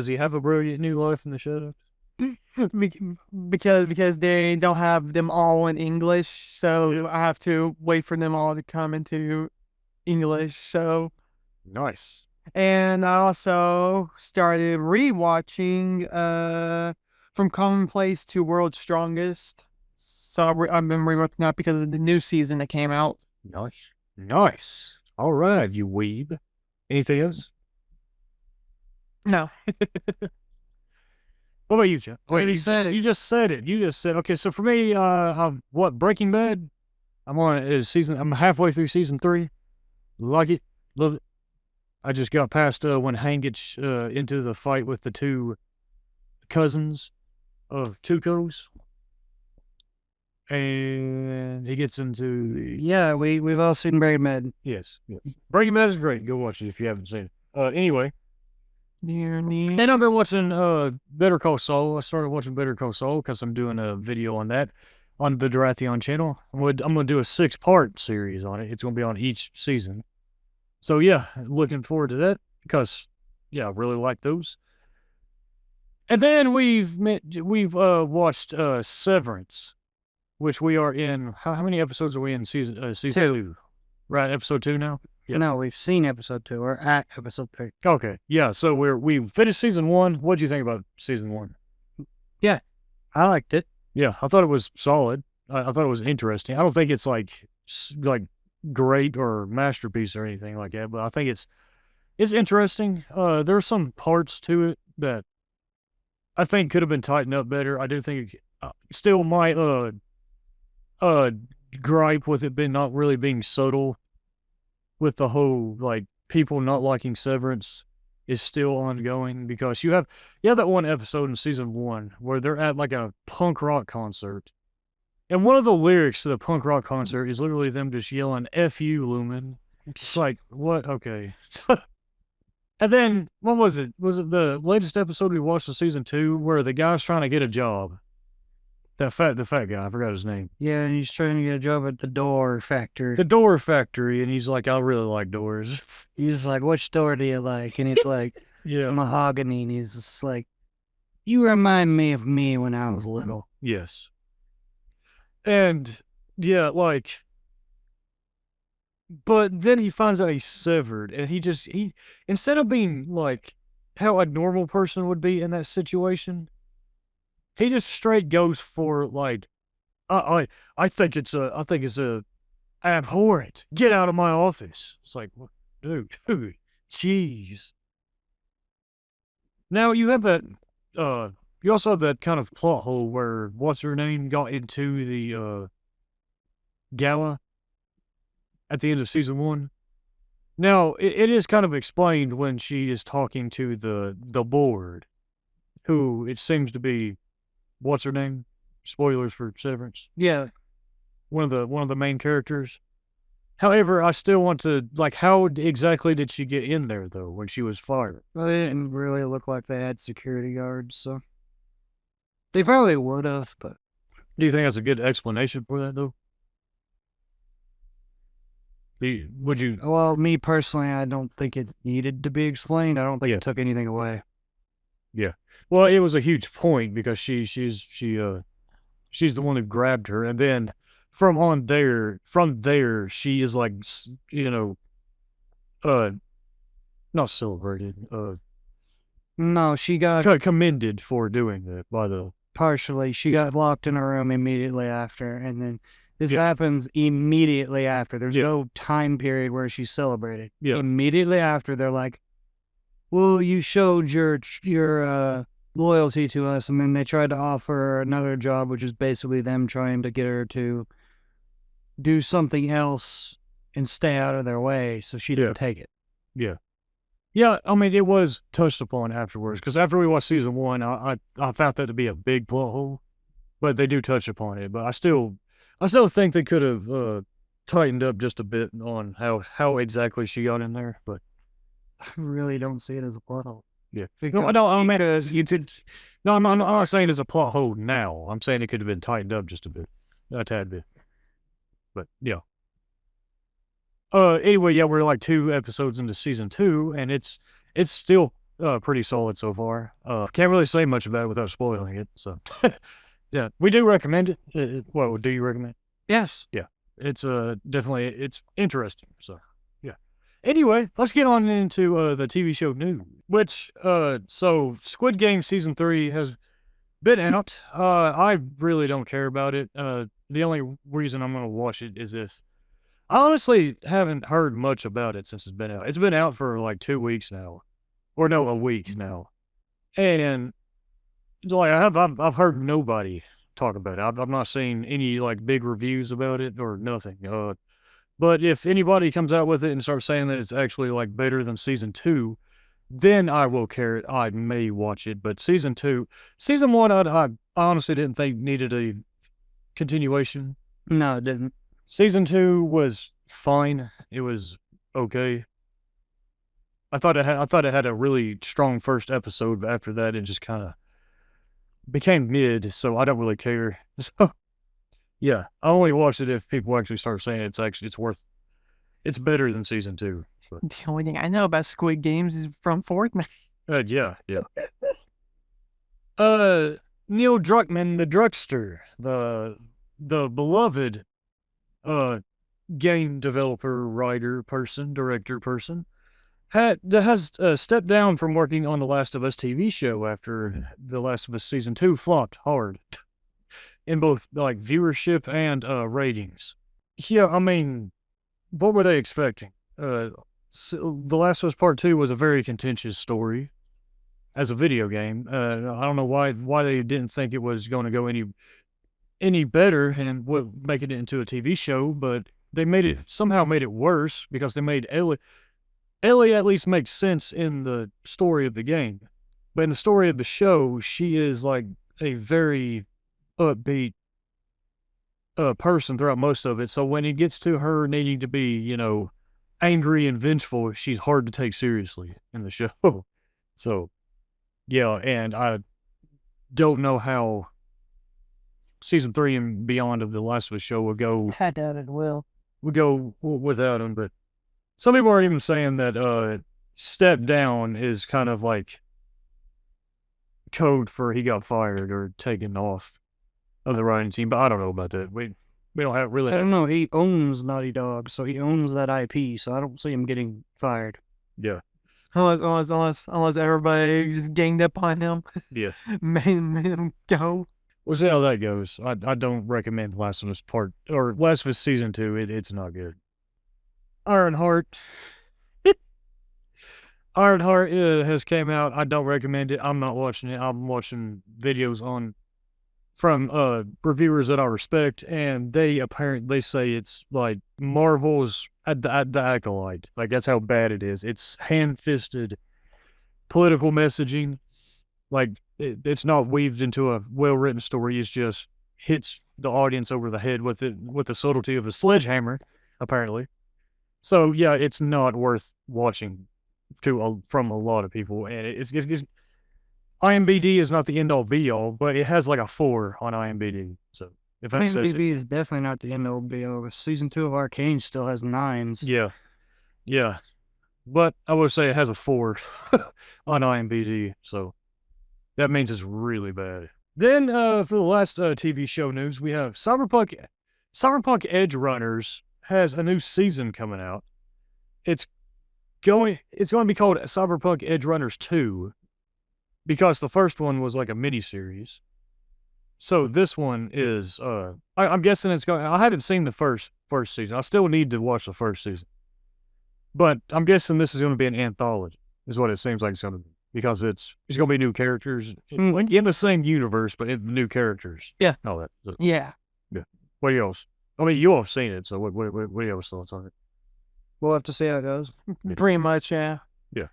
he have a brilliant new life in the shadows? because they don't have them all in English, so I have to wait for them all to come into English. So Nice. and I also started rewatching From Commonplace to World's Strongest. So I've been rewatching that because of the new season that came out. Nice. All right, you weeb. Anything else? No. What about you, Jeff? Wait, You just said it. You just said, okay, so for me, Breaking Bad? I'm halfway through season 3. Like it. Love it. I just got past when Hank gets into the fight with the two cousins of Tuco's. And he gets into the... Yeah, we've all seen Breaking Bad. Yes. Breaking Bad is great. Go watch it if you haven't seen it. Anyway. And I've been watching Better Call Saul. I started watching Better Call Saul because I'm doing a video on that on the Dorathion channel. I'm going to do a 6-part series on it. It's going to be on each season. So yeah, looking forward to that because, yeah, I really like those. And then we've watched Severance, which we are in. How many episodes are we in season 2? Right, episode 2 now? Yeah. No, we've seen episode 2. We're at episode 3. Okay, yeah. So we finished season 1. What do you think about season 1? Yeah, I liked it. Yeah, I thought it was solid. I thought it was interesting. I don't think it's like great or masterpiece or anything like that, but I think it's interesting. There are some parts to it that I think could have been tightened up better. I do think still my gripe with it not really being subtle with the whole like people not liking Severance is still ongoing because you have that one episode in season 1 where they're at like a punk rock concert. And one of the lyrics to the punk rock concert is literally them just yelling, F you, Lumen. It's like, what? Okay. And then, what was it? Was it the latest episode we watched of season 2 where the guy's trying to get a job? The fat guy, I forgot his name. Yeah, and he's trying to get a job at the door factory. The door factory, and he's like, I really like doors. He's like, which door do you like? And he's like, Yeah. mahogany. And he's just like, you remind me of me when I was little. Yes. And, yeah, like, but then he finds out he's severed, and he instead of being like how a normal person would be in that situation, he just straight goes for like, I think it's abhorrent. Get out of my office. It's like, dude, Jeez. Now you have that. You also have that kind of plot hole where what's her name got into the gala at the end of season 1. Now it is kind of explained when she is talking to the board, who it seems to be, what's her name? Spoilers for Severance. Yeah. One of the main characters. However, I still want to, like, how exactly did she get in there, though, when she was fired? Well, they didn't really look like they had security guards, so. They probably would have, but. Do you think that's a good explanation for that, though? Would you? Well, me personally, I don't think it needed to be explained. I don't think Yeah. it took anything away. Yeah. Well, it was a huge point because she's the one who grabbed her, and then from there, she is like, not celebrated, No, she got commended for doing that by the. partially. She got locked in a room immediately after, and then this Yeah. happens immediately after. There's Yeah. no time period where she's celebrated. Yeah. Immediately after, they're like, "Well, you showed your loyalty to us," and then they tried to offer her another job, which is basically them trying to get her to do something else and stay out of their way, so she didn't take it. Yeah. Yeah, I mean, it was touched upon afterwards, because after we watched season 1, I found that to be a big plot hole, but they do touch upon it. But I still think they could have tightened up just a bit on how exactly she got in there. But I really don't see it as a plot hole. yeah, Because you did. No, I'm not saying it's a plot hole now. I'm saying it could have been tightened up just a tad bit. But yeah. Anyway, yeah, we're like 2 episodes into season 2, and it's still pretty solid so far. Can't really say much about it without spoiling it. So, yeah, we do recommend it. Well, do you recommend? Yes. Yeah, it's definitely it's interesting. So, yeah. Anyway, let's get on into the TV show news. Which so Squid Game season 3 has been out. I really don't care about it. The only reason I'm gonna watch it is if. I honestly haven't heard much about it since it's been out. It's been out for like 2 weeks now, or no, a week now, and like I've heard nobody talk about it. I've not seen any like big reviews about it or nothing. But if anybody comes out with it and starts saying that it's actually like better than season 2, then I will care. I may watch it. But season 1, I honestly didn't think needed a continuation. No, it didn't. Season 2 was fine. It was okay. I thought it had a really strong first episode, but after that, it just kind of became mid. So I don't really care. So yeah, I only watched it if people actually start saying it's better than season 2. So, The only thing I know about Squid Games is from Fortnite. yeah. Neil Druckmann, the Druckster, the beloved game developer, writer person, director person, has stepped down from working on the Last of Us TV show after the Last of Us season 2 flopped hard in both like viewership and ratings. Yeah, I mean, what were they expecting? So the Last of Us Part 2 was a very contentious story as a video game. I don't know why they didn't think it was going to go any better and making it into a TV show, but they somehow made it worse because they made Ellie at least makes sense in the story of the game. But in the story of the show, she is like a very upbeat person throughout most of it. So when it gets to her needing to be, angry and vengeful, she's hard to take seriously in the show. So, yeah, and I don't know how season 3 and beyond of the Last of Us show will go. I doubt it will. Would go without him, but some people are even saying that step down is kind of like code for he got fired or taken off of the writing team, but I don't know about that. We don't have really. I don't know. He owns Naughty Dog, so he owns that IP. So I don't see him getting fired. Yeah. Unless everybody just ganged up on him. Yeah. made him go. We'll see how that goes. I don't recommend Last of Us Season 2. It's not good. Ironheart. Ironheart has came out. I don't recommend it. I'm not watching it. I'm watching videos from reviewers that I respect, and they say it's like Marvel's at the Acolyte. Like, that's how bad it is. It's hand-fisted political messaging. Like, it's not weaved into a well-written story. It's just hits the audience over the head with the subtlety of a sledgehammer, apparently. So yeah, it's not worth watching from a lot of people, and it's IMBD is not the end all be all, but it has like a 4 on IMBD. So if that says IMDb it, is definitely not the end all be all. Season 2 of Arcane still has 9s. yeah, but I would say it has a 4 on IMBD, so that means it's really bad. Then for the last TV show news, we have Cyberpunk Edge Runners has a new season coming out. It's going to be called Cyberpunk Edge Runners 2 because the first one was like a mini-series. So this one is I'm guessing it's going. I haven't seen the first season. I still need to watch the first season. But I'm guessing this is going to be an anthology, is what it seems like it's going to be. Because it's going to be new characters in the same universe, but in new characters. Yeah. All that. So, Yeah. what do you else? I mean, you all have seen it, so what are your thoughts on it? We'll have to see how it goes. Pretty much, yeah. Yeah.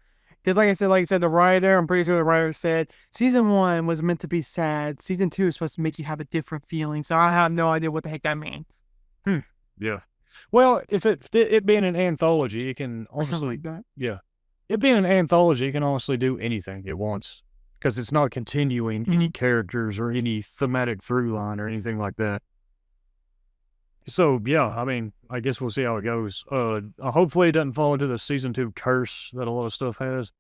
Because like I said, the writer, I'm pretty sure the writer said, Season 1 was meant to be sad. Season 2 is supposed to make you have a different feeling. So I have no idea what the heck that means. Yeah. Well, if it being an anthology, it can Or something honestly, like that. yeah. It being an anthology, it can honestly do anything it wants. Because it's not continuing any characters or any thematic through line or anything like that. So, yeah, I mean, I guess we'll see how it goes. Hopefully it doesn't fall into the season 2 curse that a lot of stuff has.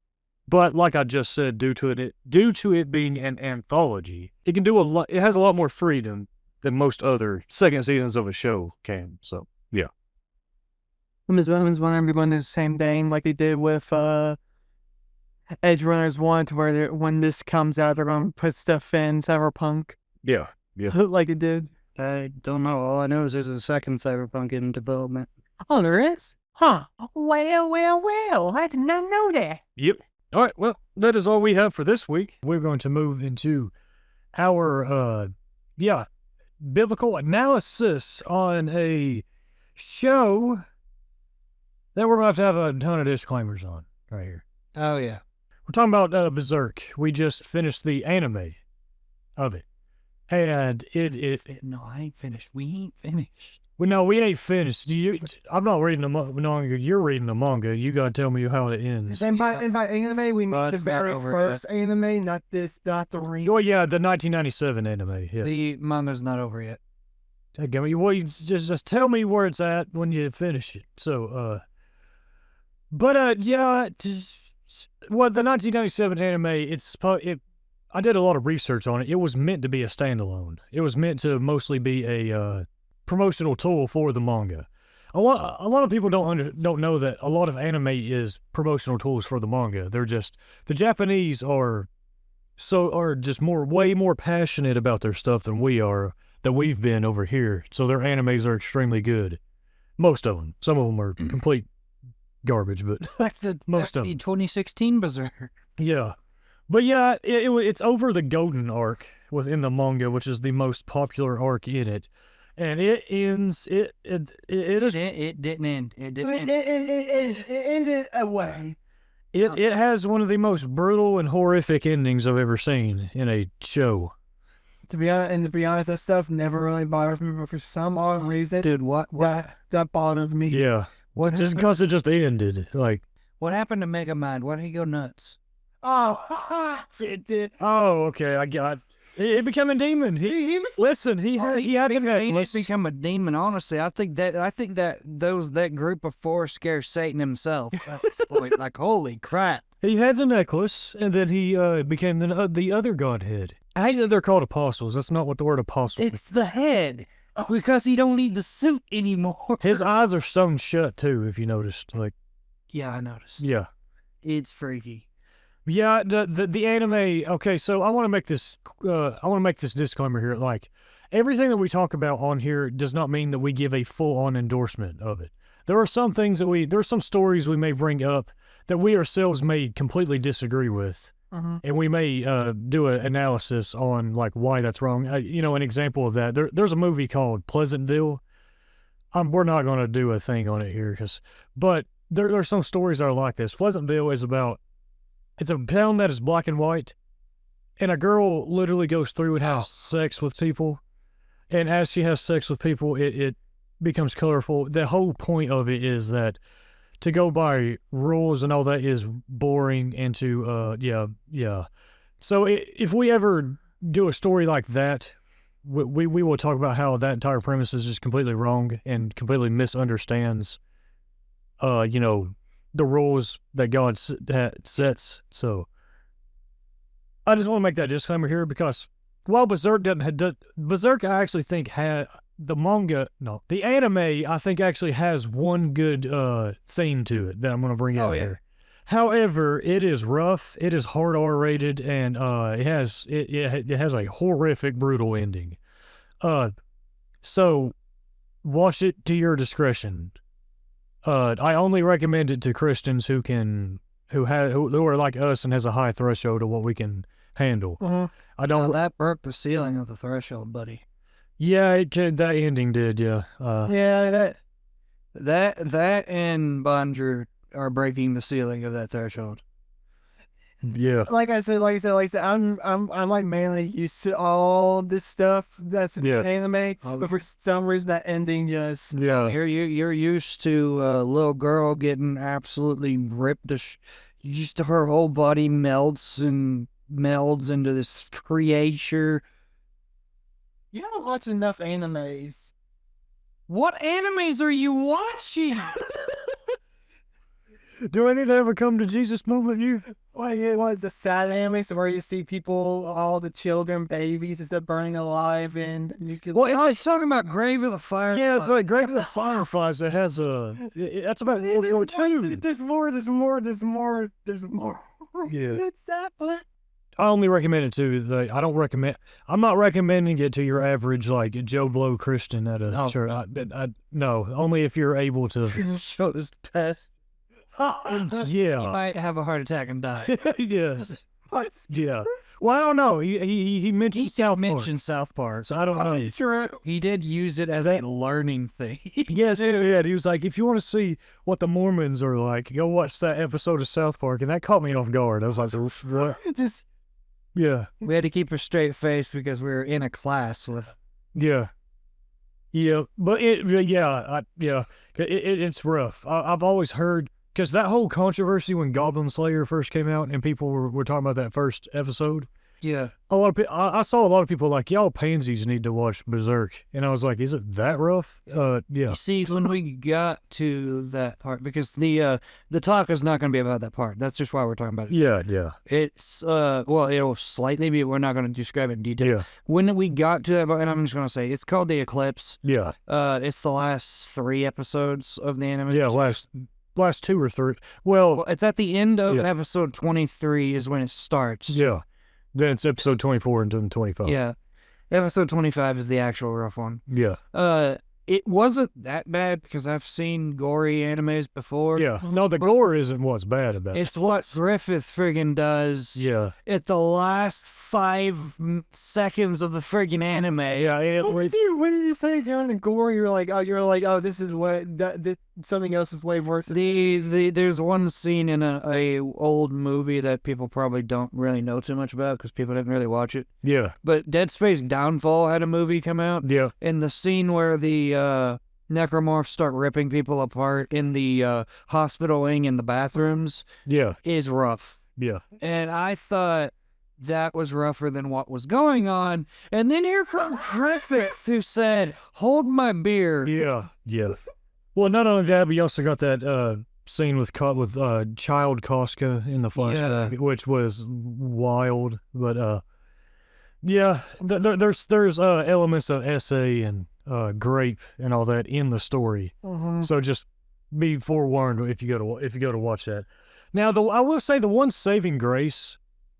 But like I just said, due to it being an anthology, it can do a lot. It has a lot more freedom than most other second seasons of a show can. So, yeah. I'm just wondering if they're going to do the same thing like they did with Edge Runners 1, to where when this comes out, they're going to put stuff in Cyberpunk. Yeah. Like it did. I don't know. All I know is there's a second Cyberpunk in development. Oh, there is? Huh. Well. I did not know that. Yep. All right. Well, that is all we have for this week. We're going to move into our, biblical analysis on a show that we're about to have a ton of disclaimers on right here. Oh, yeah. We're talking about Berserk. We just finished the anime of it. And No, I ain't finished. We ain't finished. Well, no, we ain't finished. I'm not reading the manga. You're reading the manga. You gotta tell me how it ends. And by anime, we mean the it's not very over first anime, not the remake. Oh yeah, the 1997 anime. Yeah. The manga's not over yet. Well, you just tell me where it's at when you finish it. So, the 1997 anime. I did a lot of research on it. It was meant to be a standalone. It was meant to mostly be a promotional tool for the manga. A lot of people don't know that a lot of anime is promotional tools for the manga. They're just, the Japanese are just way more passionate about their stuff than we've been over here. So their animes are extremely good. Most of them. Some of them are complete garbage, but most of them. The 2016 Berserk. Yeah. But yeah, it's over the Golden Arc within the manga, which is the most popular arc in it. And it ends, it didn't end. It ended away. It has one of the most brutal and horrific endings I've ever seen in a show. To be honest, that stuff never really bothers me, but for some odd reason, Dude, what? that bothered me. Yeah. What Just because it just ended. Like, What happened to Megamind? Why did he go nuts? Oh, it did. oh, okay, I got it. Became a demon. He had a necklace. Become a demon. Honestly, I think that group of 4 scares Satan himself at this point. Like, holy crap! He had the necklace, and then he became the other godhead. I hate that they're called apostles. That's not what the word apostle means. It's the head, because he don't need the suit anymore. His eyes are sewn shut too, if you noticed. Like, Yeah, I noticed. yeah. It's freaky. Yeah, the anime. Okay, so I want to make this disclaimer here. Like, everything that we talk about on here does not mean that we give a full-on endorsement of it. there are some things that there's some stories we may bring up that we ourselves may completely disagree with. And we may do an analysis on like why that's wrong. An example of that, there's a movie called Pleasantville. We're not going to do a thing on it here, but there's some stories that are like this. Pleasantville is it's a town that is black and white, and a girl literally goes through and has sex with people. And as she has sex with people, it becomes colorful. The whole point of it is that to go by rules and all that is boring and yeah. So if we ever do a story like that, we will talk about how that entire premise is just completely wrong and completely misunderstands, the rules that God sets. So I just want to make that disclaimer here because while Berserk Berserk I actually think had the anime I think actually has one good theme to it that I'm going to bring out here. However, it is rough, it is hard R-rated, and it has a horrific, brutal ending. So watch it to your discretion. I only recommend it to Christians who are like us and has a high threshold of what we can handle. I don't. That broke the ceiling of the threshold, buddy. Yeah, that ending did. Yeah. That and Bondra are breaking the ceiling of that threshold. Yeah. Like I said, I'm like mainly used to all this stuff that's in anime, but for some reason that ending just You're used to a little girl getting absolutely ripped. Just her whole body melds into this creature. You don't watch enough animes. What animes are you watching? Do I need to ever come to Jesus moment, you? What the sad animes where you see people, all the children, babies, and stuff burning alive, and you could. Well, I was talking about Grave of the Fire. Yeah, but Grave of the Fireflies. That has that's about. There's more. Yeah. It's that, but I only recommend it to I'm not recommending it to your average like Joe Blow Christian at a church. No, only if you're able to show this test. Yeah, You might have a heart attack and die. Yes. Yeah. Well, I don't know. He mentioned South Park. So I don't know. Sure. He did use it as a learning thing. Yes, yeah. He was like, if you want to see what the Mormons are like, go watch that episode of South Park, and that caught me off guard. I was like, what? Yeah. We had to keep a straight face because we were in a class with. Yeah. Yeah, but it's rough. I've always heard. Because that whole controversy when Goblin Slayer first came out and people were talking about that first episode. Yeah. A lot of people, I saw a lot of people like, y'all pansies need to watch Berserk. And I was like, is it that rough? Yeah. You see, when we got to that part, because the talk is not going to be about that part. That's just why we're talking about it. Yeah. It's, it'll slightly be, we're not going to describe it in detail. Yeah. When we got to that, and I'm just going to say, it's called The Eclipse. Yeah. It's the last 3 episodes of the anime. Yeah, last 2 or 3. Well, it's at the end of episode 23 is when it starts. Yeah. Then it's episode 24 and then 25. Yeah. Episode 25 is the actual rough one. Yeah. It wasn't that bad because I've seen gory animes before. Yeah. No, the gore isn't what's bad about it. It's what Griffith friggin' does. Yeah. At the last 5 seconds of the friggin' anime. Yeah. When did you say during the gore, you're like, this is something else is way worse. There's one scene in a old movie that people probably don't really know too much about because people didn't really watch it. Yeah. But Dead Space Downfall had a movie come out. Yeah. And the scene where the necromorphs start ripping people apart in the hospital wing in the bathrooms is rough. Yeah. And I thought that was rougher than what was going on. And then here comes Griffith who said, hold my beer. Yeah. Yeah. Well, not only that, but you also got that scene with Child Koska in the flashback, which was wild. But there's elements of essay and grape and all that in the story. Mm-hmm. So just be forewarned if you go to watch that. Now, I will say the one saving grace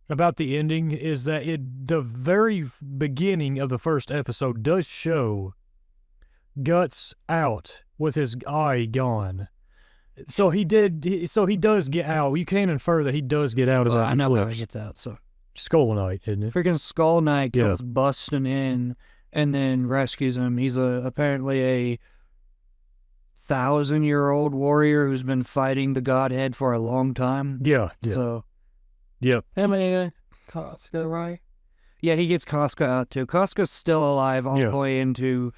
about the ending is that the very beginning of the first episode does show Guts out with his eye gone. So he does get out. You can infer that he does get out of that. I know how eclipse. he gets out, so. Skull Knight, isn't it? Freaking Skull Knight comes busting in and then rescues him. He's apparently a 1,000-year-old warrior who's been fighting the Godhead for a long time. Yeah. So, Yep. I mean, Casca, right? yeah, he gets Casca out too. Casca's still alive all the way into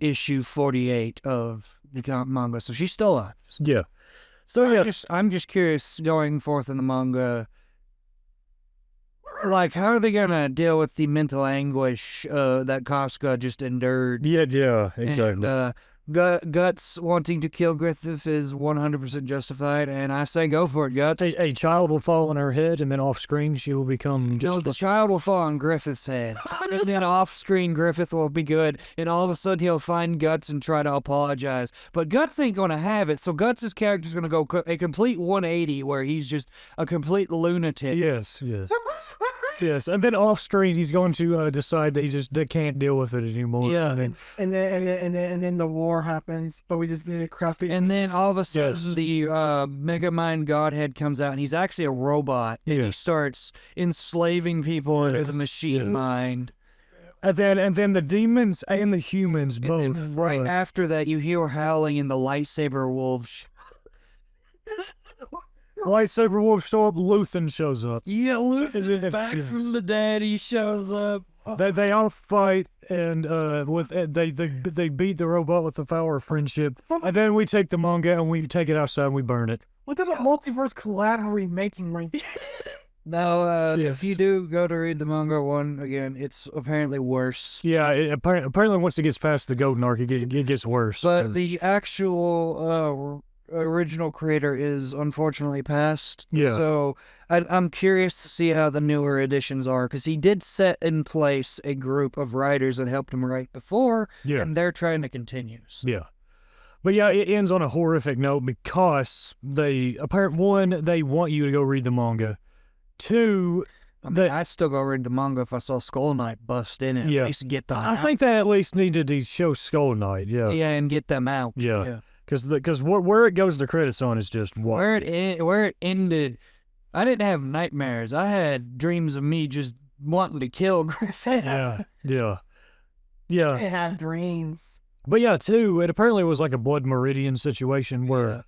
issue 48 of the manga, so she's still alive. Yeah. So yeah, I'm just curious going forth in the manga. Like, how are they gonna deal with the mental anguish that Casca just endured? yeah, exactly. And, Guts wanting to kill Griffith is 100% justified, and I say go for it, Guts. A child will fall on her head, and then off screen she will become just. No, the child will fall on Griffith's head. And then off screen, Griffith will be good, and all of a sudden he'll find Guts and try to apologize. But Guts ain't gonna have it, so Guts' character's gonna go a complete 180 where he's just a complete lunatic. Yes. Yes, and then off screen he's going to decide that they can't deal with it anymore. Yeah. And then the war happens, but we just get a crappy. And then all of a sudden the Megamind Godhead comes out, and he's actually a robot. And he starts enslaving people into the machine mind. And then the demons and the humans both. And then right after that, you hear howling, and the lightsaber wolves. Lightsaber wolves show up. Luthen shows up. Yeah, Luthen's back from the dead. He shows up. They all fight, and they beat the robot with the power of friendship. And then we take the manga and we take it outside and we burn it. What about multiverse collab remaking right Now, if you do go to read the manga one again, it's apparently worse. Yeah, apparently once it gets past the golden arc, it gets worse. But the actual original creator is unfortunately passed. Yeah. So I'm curious to see how the newer editions are, because he did set in place a group of writers that helped him write before, and they're trying to continue. So. Yeah. But yeah, it ends on a horrific note because they want you to go read the manga. Two, I'd still go read the manga if I saw Skull Knight bust in it. At least get them out. I think they at least needed to show Skull Knight. Yeah. Yeah, and get them out. Yeah. Because where it goes the credits on is just what? Where it ended, I didn't have nightmares. I had dreams of me just wanting to kill Griffith. Yeah. I have dreams. But yeah, too, it apparently was like a Blood Meridian situation where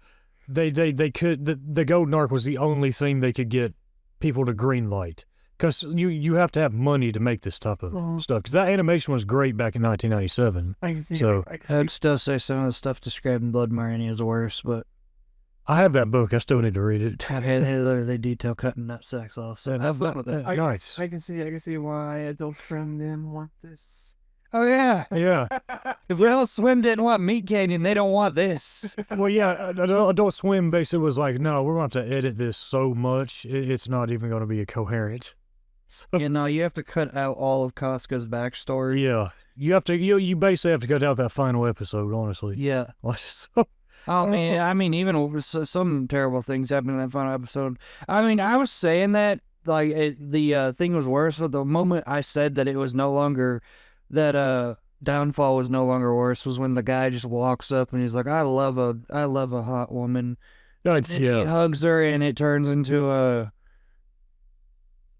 they could the Golden Arc was the only thing they could get people to green light. Because you have to have money to make this type of stuff. Because that animation was great back in 1997. I can see. So I'd still say some of the stuff described in Blood Meridian is worse, but I have that book. I still need to read it. I've had they detail cutting nutsacks off, so have fun with that. Nice. I can see why Adult Swim didn't want this. Oh yeah. Yeah. If Adult Swim didn't want Meat Canyon, they don't want this. Well, yeah, Adult Swim basically was like, no, we're going to have to edit this so much, it's not even going to be a coherent. So, Yeah, no, you have to cut out all of Casca's backstory. yeah. You basically have to cut out that final episode, honestly. Yeah. So, Oh man, I mean, even some terrible things happened in that final episode. I mean, I was saying that like the thing was worse, but the moment I said that it was no longer that downfall was no longer worse was when the guy just walks up and he's like, I love a hot woman. He hugs her and it turns into a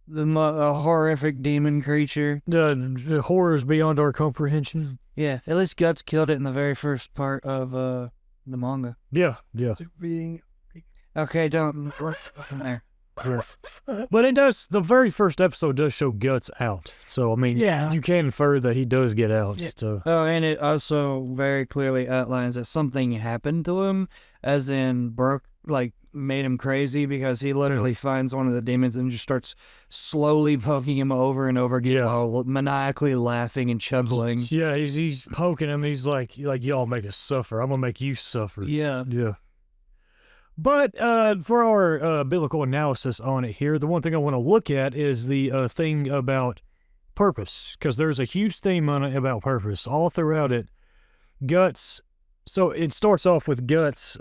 horrific demon creature. The horrors beyond our comprehension. Yeah, at least Guts killed it in the very first part of the manga. Yeah. Being Okay, don't from there. But it does, the very first episode does show Guts out. So, I mean, you can infer that he does get out. Yeah. So. Oh, and it also very clearly outlines that something happened to him, as in Brooke, made him crazy, because he literally finds one of the demons and just starts slowly poking him over and over again while maniacally laughing and chuckling. Yeah, he's poking him. He's like, y'all make us suffer. I'm going to make you suffer. Yeah. But for our biblical analysis on it here, the one thing I want to look at is the thing about purpose, because there's a huge theme on it about purpose all throughout it. Guts. So it starts off with Guts.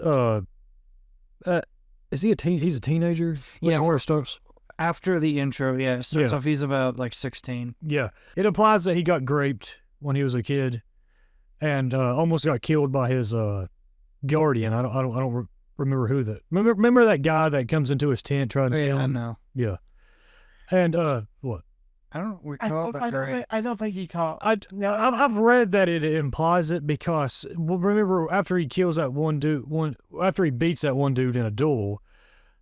Is he he's a teenager? Yeah, where it starts. After the intro, it starts off, he's about 16. Yeah. It implies that he got raped when he was a kid and almost got killed by his guardian. I don't remember who that. Remember that guy that comes into his tent trying to kill I him? know. Yeah. And what? I don't recall that. I don't think he caught. I've read that it implies it because remember after he kills that one dude, after he beats that one dude in a duel,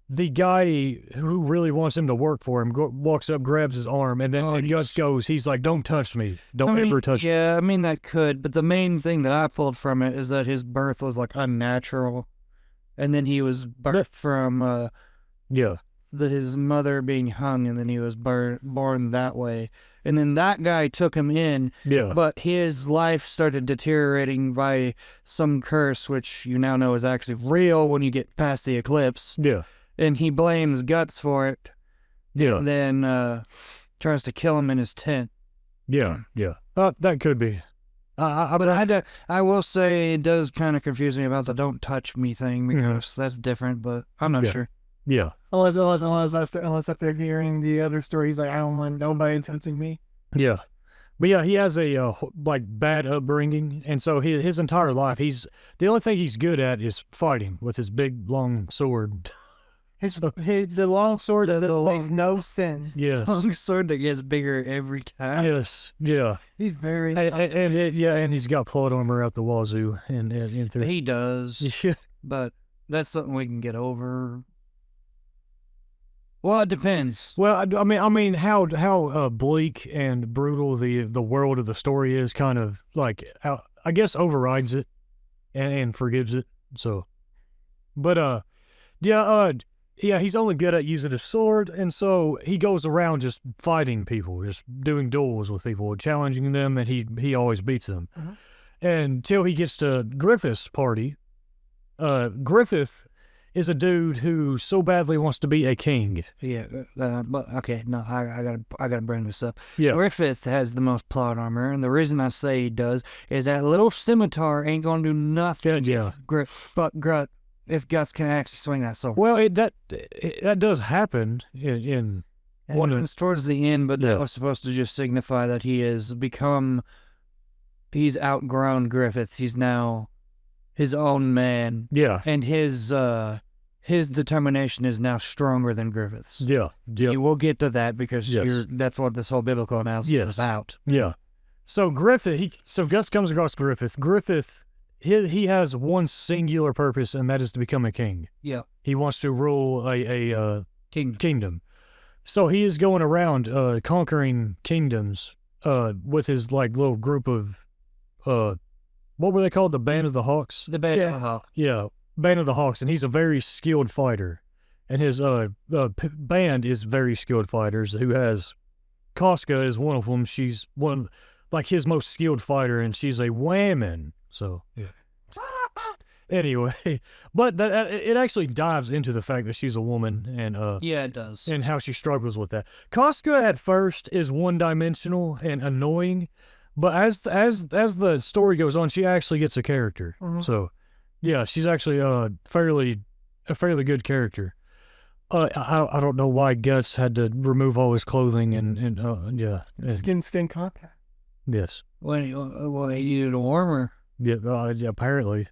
the guy who really wants him to work for him walks up, grabs his arm, and then Guts goes, he's like, "Don't touch me! Don't ever touch me!" Yeah, I mean that could, but the main thing that I pulled from it is that his birth was like unnatural, and then he was birthed from his mother being hung, and then he was born that way. And then that guy took him in, but his life started deteriorating by some curse, which you now know is actually real when you get past the eclipse. Yeah. And he blames Guts for it. Yeah. And then tries to kill him in his tent. Yeah. Yeah. That could be. But I will say it does kind of confuse me about the "don't touch me" thing because that's different, but I'm not sure. Yeah. Unless after hearing the other story, he's like, I don't want nobody touching me. Yeah. But yeah, he has a bad upbringing, and so his entire life, the only thing he's good at is fighting with his big long sword. The long sword that makes no sense. Yes. Long sword that gets bigger every time. Yes. Yeah. He's very and he's got plot armor out the wazoo, and He does. Yeah. But that's something we can get over. Well, it depends. Well, I mean, how bleak and brutal the world of the story is, kind of like, I guess, overrides it and forgives it. So, but yeah, he's only good at using a sword, and so he goes around just fighting people, just doing duels with people, challenging them, and he always beats them. Until he gets to Griffith's party. Griffith is a dude who so badly wants to be a king. Yeah, but okay, no, I gotta bring this up. Yeah. Griffith has the most plot armor, and the reason I say he does is that little scimitar ain't gonna do nothing. Yeah. If Guts can actually swing that sword. Well, that does happen in one of it's towards the end, but that was supposed to just signify that he's outgrown Griffith. He's now his own man. Yeah. And his determination is now stronger than Griffith's. Yeah. Yeah. You will get to that because that's what this whole biblical analysis is about. Yeah. So Guts comes across Griffith. Griffith, he has one singular purpose, and that is to become a king. Yeah. He wants to rule a kingdom. So he is going around conquering kingdoms with his little group of what were they called? The Band of the Hawks? The Band of the Hawks. Yeah, Band of the Hawks, and he's a very skilled fighter. And his band is very skilled fighters who has... Casca is one of them. She's one of his most skilled fighter, and she's a whammon. So, yeah. Anyway, but it actually dives into the fact that she's a woman, and yeah, it does, and how she struggles with that. Casca at first is one-dimensional and annoying, but as the story goes on, she actually gets a character. So, yeah, she's actually a fairly good character. I don't know why Guts had to remove all his clothing and skin contact. Yes. Well, he needed a warmer. Yeah, apparently.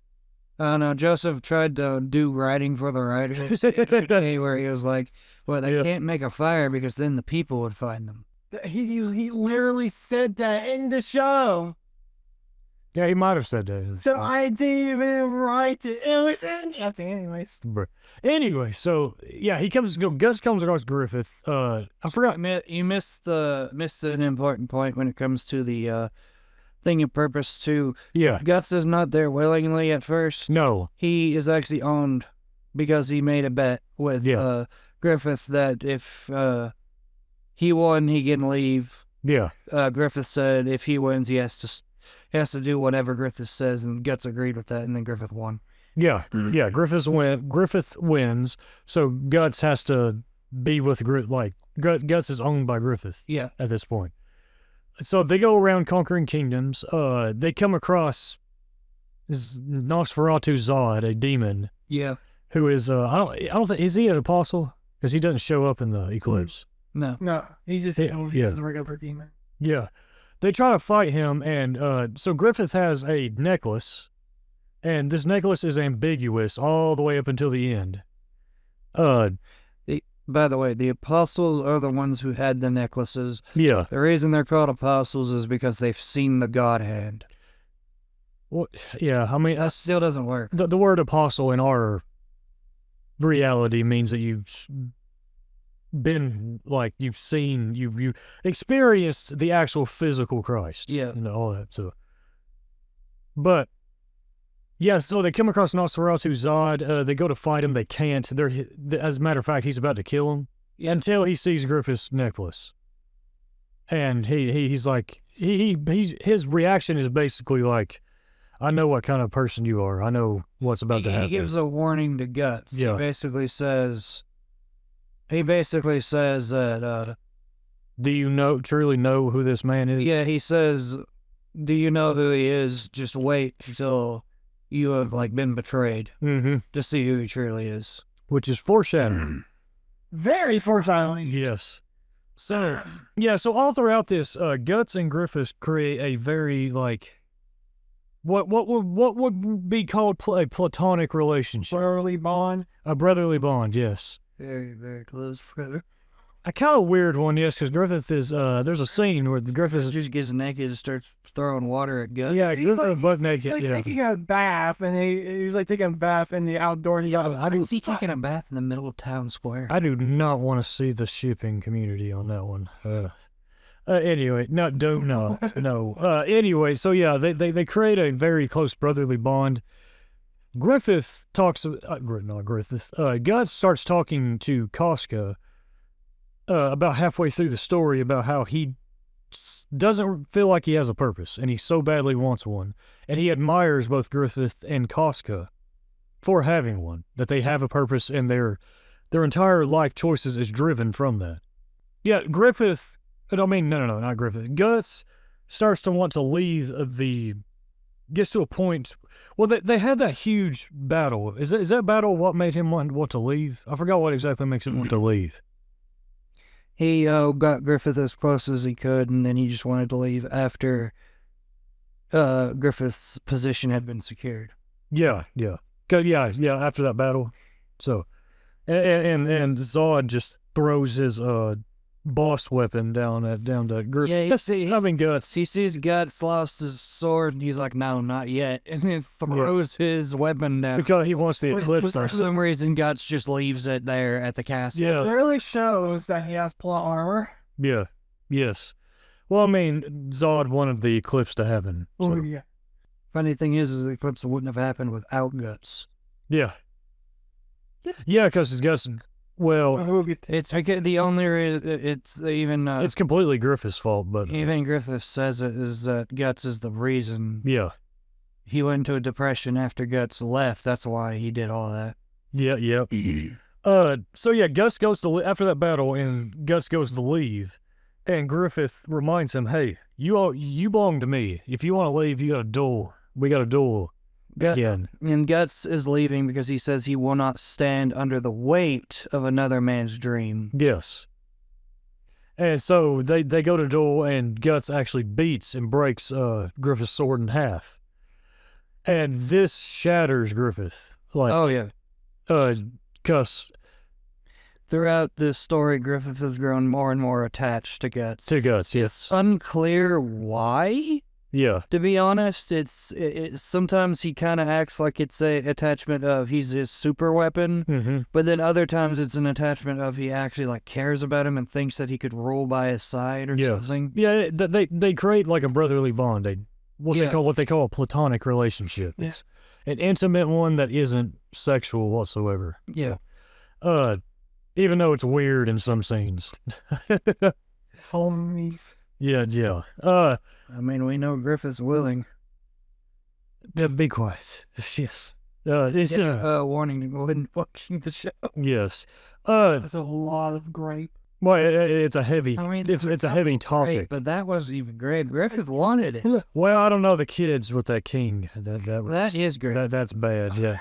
No, Joseph tried to do writing for the writers where he was like, well, they can't make a fire because then the people would find them. He literally said that in the show. Yeah, he might have said that. So I didn't even write it. It was in nothing, anyways. Anyway, so yeah, Guts comes across Griffith. I forgot. You missed an important point when it comes to the thing of purpose too. Yeah, Guts is not there willingly at first. No, he is actually owned because he made a bet with Griffith that if he won, he can leave. Yeah. Griffith said if he wins, he has to do whatever Griffith says, and Guts agreed with that, and then Griffith won. Yeah, yeah. Griffith wins, so Guts has to be with Guts is owned by Griffith. Yeah. At this point, so they go around conquering kingdoms. They come across Nosferatu Zod, a demon. Yeah. Who is I don't think, is he an apostle? Because he doesn't show up in the eclipse. No, he's just a regular demon. Yeah. They try to fight him, and so Griffith has a necklace And this necklace is ambiguous all the way up until the end. By the way, the apostles are the ones who had the necklaces. Yeah. The reason they're called apostles is because they've seen the Godhead. Well, yeah, I mean, That still doesn't work. the word apostle in our reality means that you've been, like, you've seen, you've experienced the actual physical Christ. Yeah. And all that, so. But, yeah, so they come across Nosferatu Zod. They go to fight him. They can't. As a matter of fact, he's about to kill him until he sees Griffith's necklace. And he's like, his reaction is basically like, I know what kind of person you are. I know what's about to happen. He gives a warning to Guts. Yeah. He basically says that, do you truly know who this man is? yeah, he says, do you know who he is? Just wait until you have, like, been betrayed Mm-hmm. to see who he truly is. Which is foreshadowing. Very foreshadowing. Yes. So, yeah, so all throughout this, Guts and Griffiths create a very, like, what would be called a platonic relationship. Brotherly bond. A brotherly bond, yes. Very, very close, brother. A kind of weird one, yes, because Griffith is, there's a scene where Griffith is Just gets naked and starts throwing water at Guts. yeah, He's Griffith like, is butt he's naked, like yeah. taking a bath, and he's like taking a bath in the outdoor. Why is he taking a bath in the middle of town square? I do not want to see the shipping community on that one. Anyway, no, do not. No. Anyway, so yeah, they create a very close brotherly bond. Griffith talks, not Griffith, Guts starts talking to Casca about halfway through the story about how he doesn't feel like he has a purpose, and he so badly wants one. And he admires both Griffith and Casca for having one, that they have a purpose, and their entire life choices is driven from that. Yeah, Griffith, no, not Griffith. Guts starts to want to leave gets to a point, well, they had that huge battle. Is that battle what made him want to leave? I forgot what exactly makes him want to leave. He got Griffith as close as he could, and then he just wanted to leave after Griffith's position had been secured. Yeah. After that battle, so and Zod just throws his boss weapon down to Griffith. Yeah, Guts. He sees Guts lost his sword, and he's like, "No, not yet," and then throws his weapon down. Because he wants the eclipse. For some reason, Guts just leaves it there at the castle. Yeah. It really shows that he has plot armor. Yeah. Yes. Well, I mean, Zod wanted the eclipse to happen. So. Oh, yeah. Funny thing is the eclipse wouldn't have happened without Guts. Yeah. Yeah, because his Guts. Well, It's the only reason it's even it's completely Griffith's fault, but even Griffith says it is that Guts is the reason. yeah. He went into a depression after Guts left. That's why he did all that. Yeah. So yeah, Guts goes to after that battle, and Guts goes to leave, and Griffith reminds him, "Hey, you belong to me. If you want to leave, you got a duel. We got a duel again." And Guts is leaving because he says he will not stand under the weight of another man's dream. Yes. And so they go to duel, and Guts actually beats and breaks Griffith's sword in half, and this shatters Griffith. Like, Oh yeah. Cause Throughout the story, Griffith has grown more and more attached to Guts. to Guts, yes. Unclear why. Yeah. To be honest, it's sometimes he kind of acts like it's a attachment of he's his super weapon, Mm-hmm. but then other times it's an attachment of he actually like cares about him and thinks that he could rule by his side or something. Yeah, they create like a brotherly bond. What they call a platonic relationship. Yeah. It's an intimate one that isn't sexual whatsoever. Yeah. Even though it's weird in some scenes. Homies. Yeah. I mean, we know Griffith's willing. Be quiet. Yes. Warning to go ahead and watching the show. Yes. There's a lot of grape. Well, it's a heavy. I mean, it's a heavy topic. Great, but that wasn't even great. Griffith wanted it. Well, I don't know the kids with that king. That is great. that's bad. Yeah.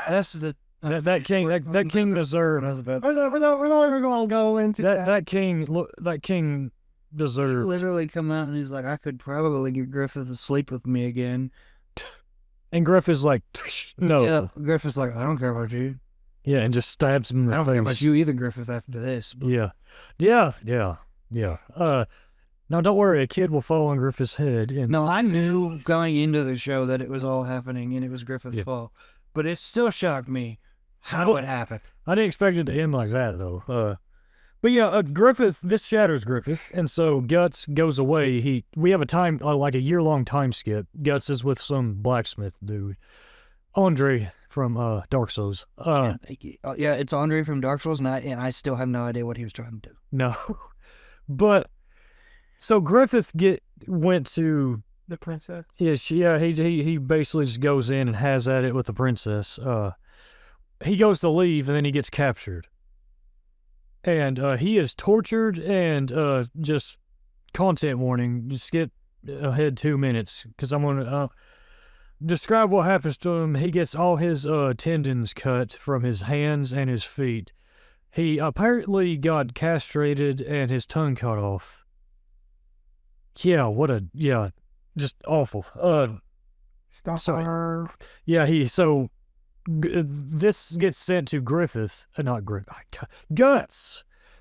That's the That king deserved. We're not even going to go into that. That king He deserved. literally come out and he's like, I could probably get Griffith to sleep with me again. And Griffith's like, no. Yeah, Griffith's like, I don't care about you. Yeah, and just stabs him in the I don't face. care about you either, Griffith, after this. But Yeah. Now don't worry, a kid will fall on Griffith's head. And no, I knew going into the show that it was all happening and it was Griffith's fault. But it still shocked me how it happened. I didn't expect it to end like that, though. But yeah, Griffith, this shatters Griffith, and so Guts goes away. We have a time, like a year-long time skip. Guts is with some blacksmith dude, Andre from Dark Souls. Yeah, it's Andre from Dark Souls, and I still have no idea what he was trying to do. No, but so Griffith went to The princess. he basically just goes in and has at it with the princess. He goes to leave, and then he gets captured. And he is tortured and just content warning. Just skip ahead 2 minutes because I'm going to describe what happens to him. He gets all his tendons cut from his hands and his feet. He apparently got castrated and his tongue cut off. Yeah, just awful. Starved. This gets sent to Guts.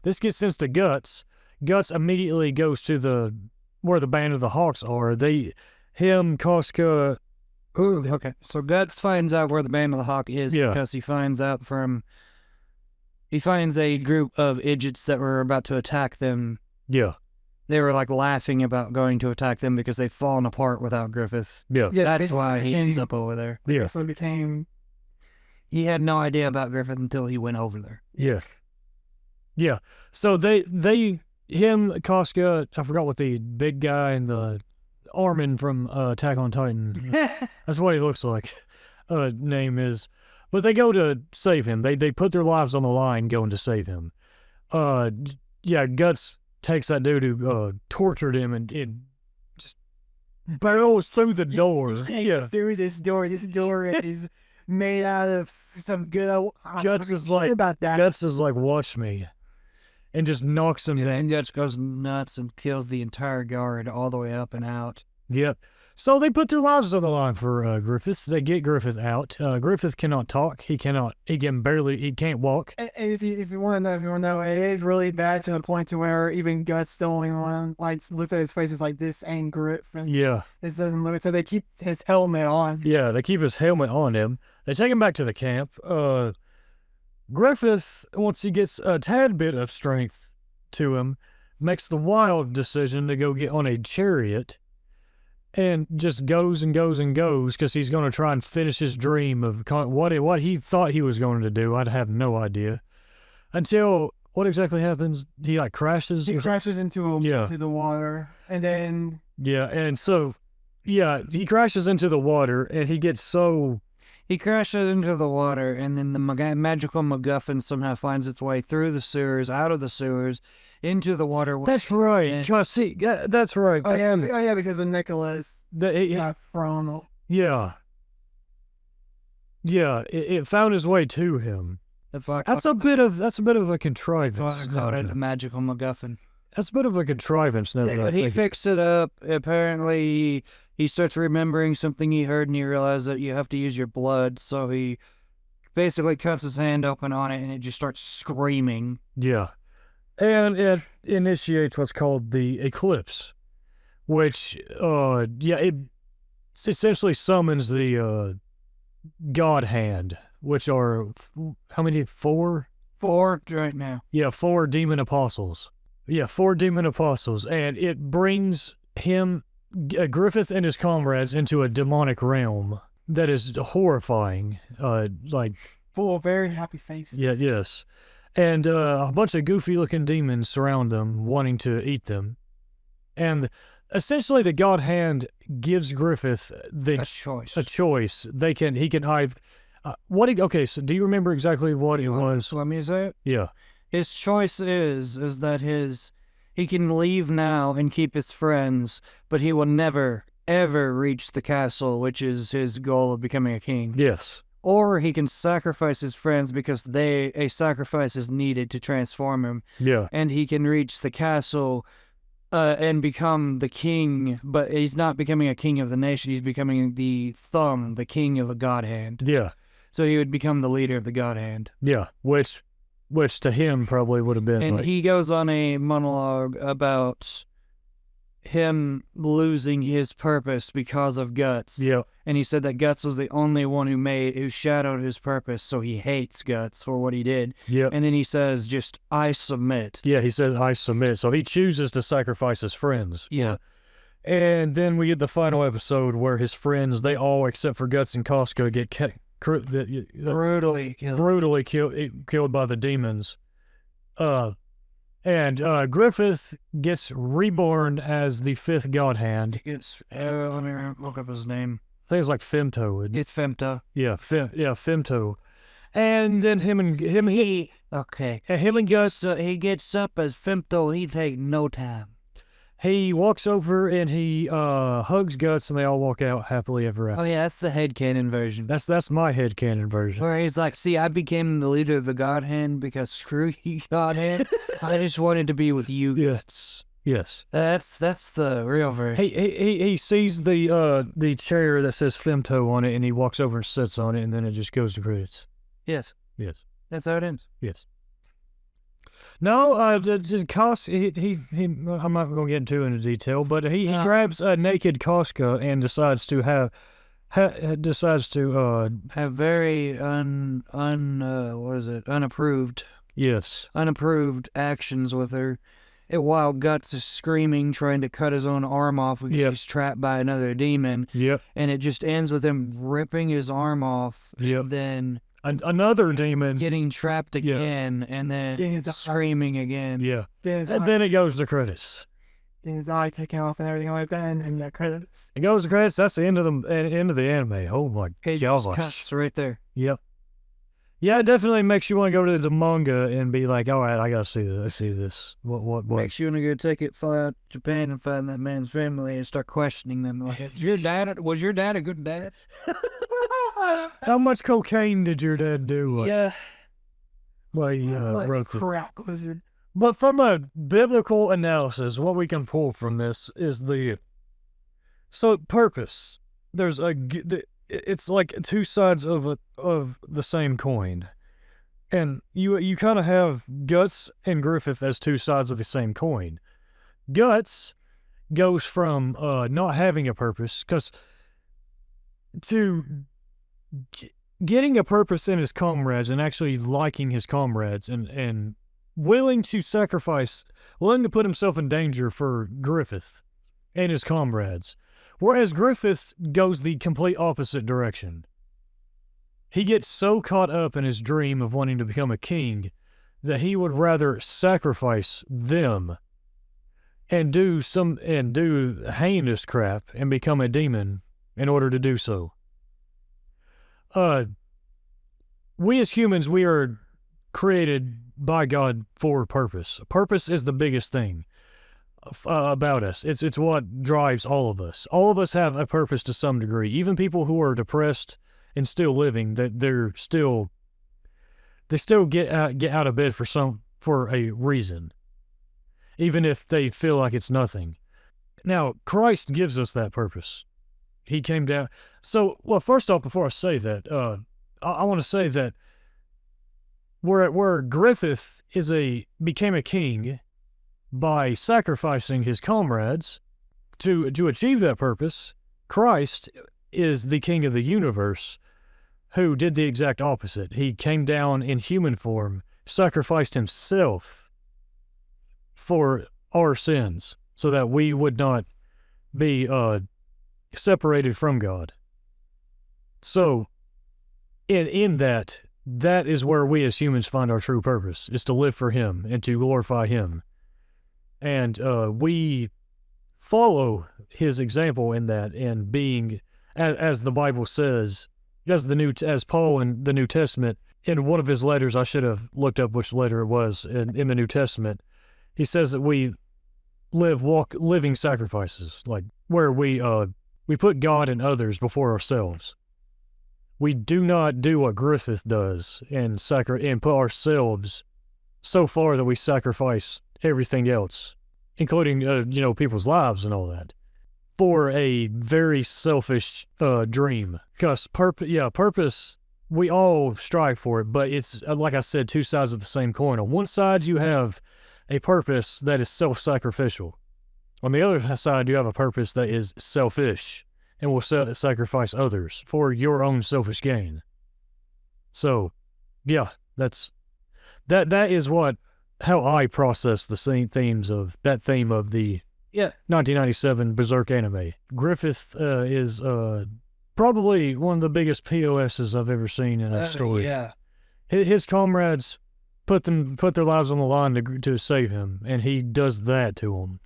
This gets sent to Guts. Guts immediately goes to where the Band of the Hawks are. Koska. Okay, so Guts finds out where the Band of the Hawk is because he finds a group of idiots that were about to attack them. Yeah. They were like laughing about going to attack them because they've fallen apart without Griffith. Yeah. That's why he ends up over there. Yeah. So it became. He had no idea about Griffith until he went over there. Yeah. Yeah. So Koska, I forgot what the big guy and the Armin from Attack on Titan. That's what he looks like. Name is. But they go to save him. They put their lives on the line going to save him. Guts takes that dude who tortured him and it just barrels through the door. Through this door. This door is made out of some good old. Guts is like, watch me. And just knocks him down. And Guts goes nuts and kills the entire guard all the way up and out. Yep. So they put their lives on the line for Griffith. They get Griffith out. Griffith cannot talk. He can't walk. And if you want to know, it is really bad to the point to where even Guts still only on, like, looks at his face is like, this ain't Griffith. Yeah. This doesn't look, so they keep his helmet on. Yeah, they keep his helmet on him. They take him back to the camp. Griffith, once he gets a tad bit of strength to him, makes the wild decision to go get on a chariot and just goes and goes and goes because he's going to try and finish his dream of what he thought he was going to do. I'd have no idea. Until, what exactly happens? He crashes? He crashes into the water. And then... Yeah, and so... Yeah, he crashes into the water and he gets so... He crashes into the water, and then the magical MacGuffin somehow finds its way through the sewers, out of the sewers, into the water. That's right. That's right. Oh, yeah, because the necklace got thrown. Yeah. Yeah, it found its way to him. That's why. That's a bit of a contrivance. That's why I called it a magical MacGuffin. That's a bit of a contrivance. But he picks it up. Apparently, he starts remembering something he heard, and he realizes that you have to use your blood. So he basically cuts his hand open on it, and it just starts screaming. Yeah. And it initiates what's called the eclipse, which, it essentially summons the God Hand, which are, how many? 4? 4 right now. Yeah, 4 demon apostles. Yeah, 4 demon apostles. And it brings him, Griffith and his comrades, into a demonic realm that is horrifying. Full of very happy faces. Yeah, yes. And a bunch of goofy-looking demons surround them, wanting to eat them. And essentially, the God Hand gives Griffith a choice. He can either... so do you remember exactly what it was? Let me say it? Yeah. His choice is that he can leave now and keep his friends, but he will never, ever reach the castle, which is his goal of becoming a king. Yes. Or he can sacrifice his friends because a sacrifice is needed to transform him. Yeah. And he can reach the castle and become the king, but he's not becoming a king of the nation. He's becoming the king of the God Hand. Yeah. So he would become the leader of the God Hand. Yeah. Which to him probably would have been. And he goes on a monologue about him losing his purpose because of Guts. Yeah. And he said that Guts was the only one who shadowed his purpose, so he hates Guts for what he did. Yeah. And then he says, I submit. Yeah, he says, I submit. So he chooses to sacrifice his friends. Yeah. And then we get the final episode where his friends, they all, except for Guts and Costco, get Brutally killed by the demons. And Griffith gets reborn as the fifth God Hand. Let me look up his name. I think it's like Femto. It's Femto. Yeah, Femto. And then him and Guts. He gets up as Femto. He take no time. He walks over and he hugs Guts, and they all walk out happily ever after. Oh yeah, that's the headcanon version. That's my headcanon version. Where he's like, see, I became the leader of the God Hand because screw you, God Hand. I just wanted to be with you. Yes. That's the real version. He sees the chair that says Femto on it, and he walks over and sits on it, and then it just goes to credits. Yes. That's how it ends. Yes. No, just he I'm not going to get into detail, but he grabs a naked Casca and decides to have very unapproved. Yes. Unapproved actions with her. While Guts is screaming, trying to cut his own arm off because he's trapped by another demon. Yep. And it just ends with him ripping his arm off. Yep. And then another demon getting trapped again, and then screaming again. Yeah. And then it goes to credits. Then his eye taken off and everything like that, and the credits. It goes to credits. That's the end of the anime. Oh my gosh. Cuts right there. Yep. Yeah, it definitely makes you want to go to the manga and be like, all right, I gotta see this. See this. What? Makes you want to go take it, fly out to Japan and find that man's family and start questioning them. Like, was your dad a good dad? How much cocaine did your dad do? Yeah. Wrote crack wizard. But from a biblical analysis, what we can pull from this is purpose. It's like two sides of the same coin, and you kind of have Guts and Griffith as two sides of the same coin. Guts goes from not having a purpose to getting a purpose in his comrades and actually liking his comrades and willing to put himself in danger for Griffith and his comrades. Whereas Griffith goes the complete opposite direction. He gets so caught up in his dream of wanting to become a king that he would rather sacrifice them and do heinous crap and become a demon in order to do so. We as humans, we are created by God for purpose. Purpose is the biggest thing about us. It's what drives all of us. All of us have a purpose to some degree. Even people who are depressed and still living, that they still get out of bed for a reason, even if they feel like it's nothing. Now, Christ gives us that purpose. He came down. So, well, first off, before I say that, I want to say that where Griffith became a king by sacrificing his comrades to achieve that purpose, Christ is the king of the universe who did the exact opposite. He came down in human form, sacrificed himself for our sins so that we would not be separated from God. So, in that is where we as humans find our true purpose, is to live for Him and to glorify Him. And we follow His example in that, and being, as the Bible says, as Paul in the New Testament, in one of his letters, I should have looked up which letter it was in the New Testament, he says that we walk living sacrifices, like where we put God and others before ourselves. We do not do what Griffith does and put ourselves so far that we sacrifice everything else including, people's lives and all that, for a very selfish dream. Because purpose, we all strive for it, but it's, like I said, two sides of the same coin. On one side, you have a purpose that is self-sacrificial. On the other side, you have a purpose that is selfish and will sacrifice others for your own selfish gain. So, yeah, that is how I process the same themes of that theme of the 1997 Berserk anime. Griffith is probably one of the biggest POSs I've ever seen in that story. Yeah. His comrades put their lives on the line to save him, and he does that to them.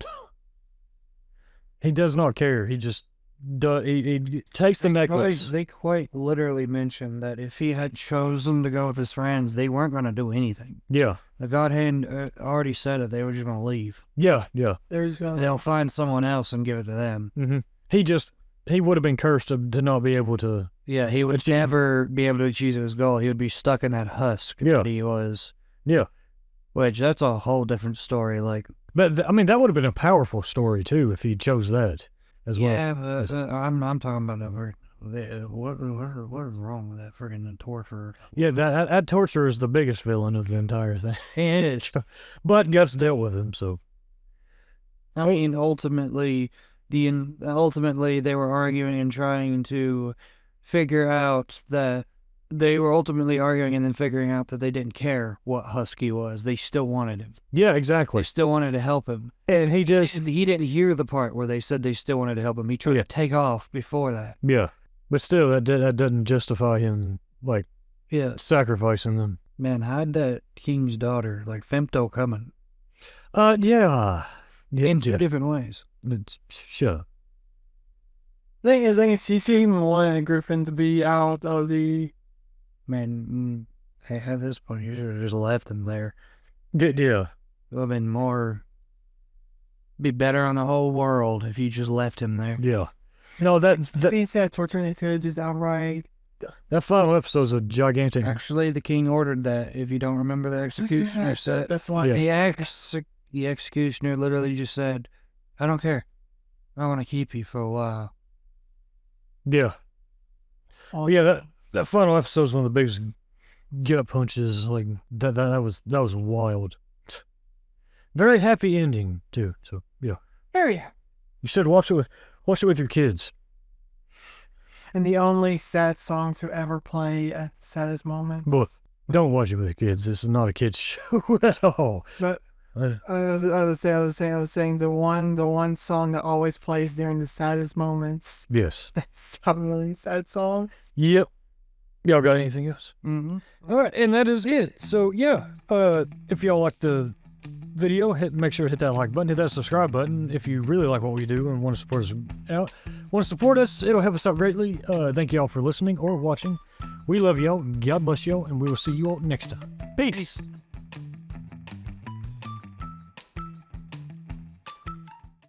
He does not care. He just he takes the necklace. They quite literally mentioned that if he had chosen to go with his friends, they weren't going to do anything. Yeah. The God Hand already said it. They were just going to leave. Yeah. They'll find someone else and give it to them. Mm-hmm. He would have been cursed to not be able to. Yeah, he would never be able to achieve his goal. He would be stuck in that husk that he was. Yeah. Which, that's a whole different story. But, that would have been a powerful story, too, if he chose that as well. Yeah, but I'm talking about what is wrong with that friggin' torture? Yeah, that torture is the biggest villain of the entire thing. It is. But Guts dealt with him, so. I mean, ultimately, they were arguing and trying to figure out that they were ultimately arguing and then figuring out that they didn't care what Husky was. They still wanted him. Yeah, exactly. They still wanted to help him. And he didn't hear the part where they said they still wanted to help him. He tried to take off before that. Yeah. But still, that doesn't justify him, sacrificing them. Man, hide that king's daughter, Femto coming. Yeah. In two different ways. Sure. Thing is, she seemed wanted Griffin to be out of the. Man, at this point, you should have just left him there. Yeah. It would have been be better on the whole world if you just left him there. Yeah. No, that being said, torturing they could just outright. That final episode is a gigantic. Actually, the king ordered that. If you don't remember, the executioner said that's why. Yeah. The executioner literally just said, "I don't care. I want to keep you for a while." Yeah. Oh yeah, that final episode is one of the biggest gut punches. That was wild. Very happy ending too. So yeah. Very. You should watch it with your kids. And the only sad song to ever play at the saddest moments. But don't watch it with your kids. This is not a kids show at all. But I was saying the one song that always plays during the saddest moments. Yes. That's a really sad song. Yep. Y'all got anything else? Mm-hmm. All right, and that is it. So yeah, if y'all like the video, make sure to hit that like button, hit that subscribe button. If you really like what we do and want to support us, it'll help us out greatly. Thank y'all for listening or watching. We love y'all. God bless y'all, and we will see you all next time. Peace.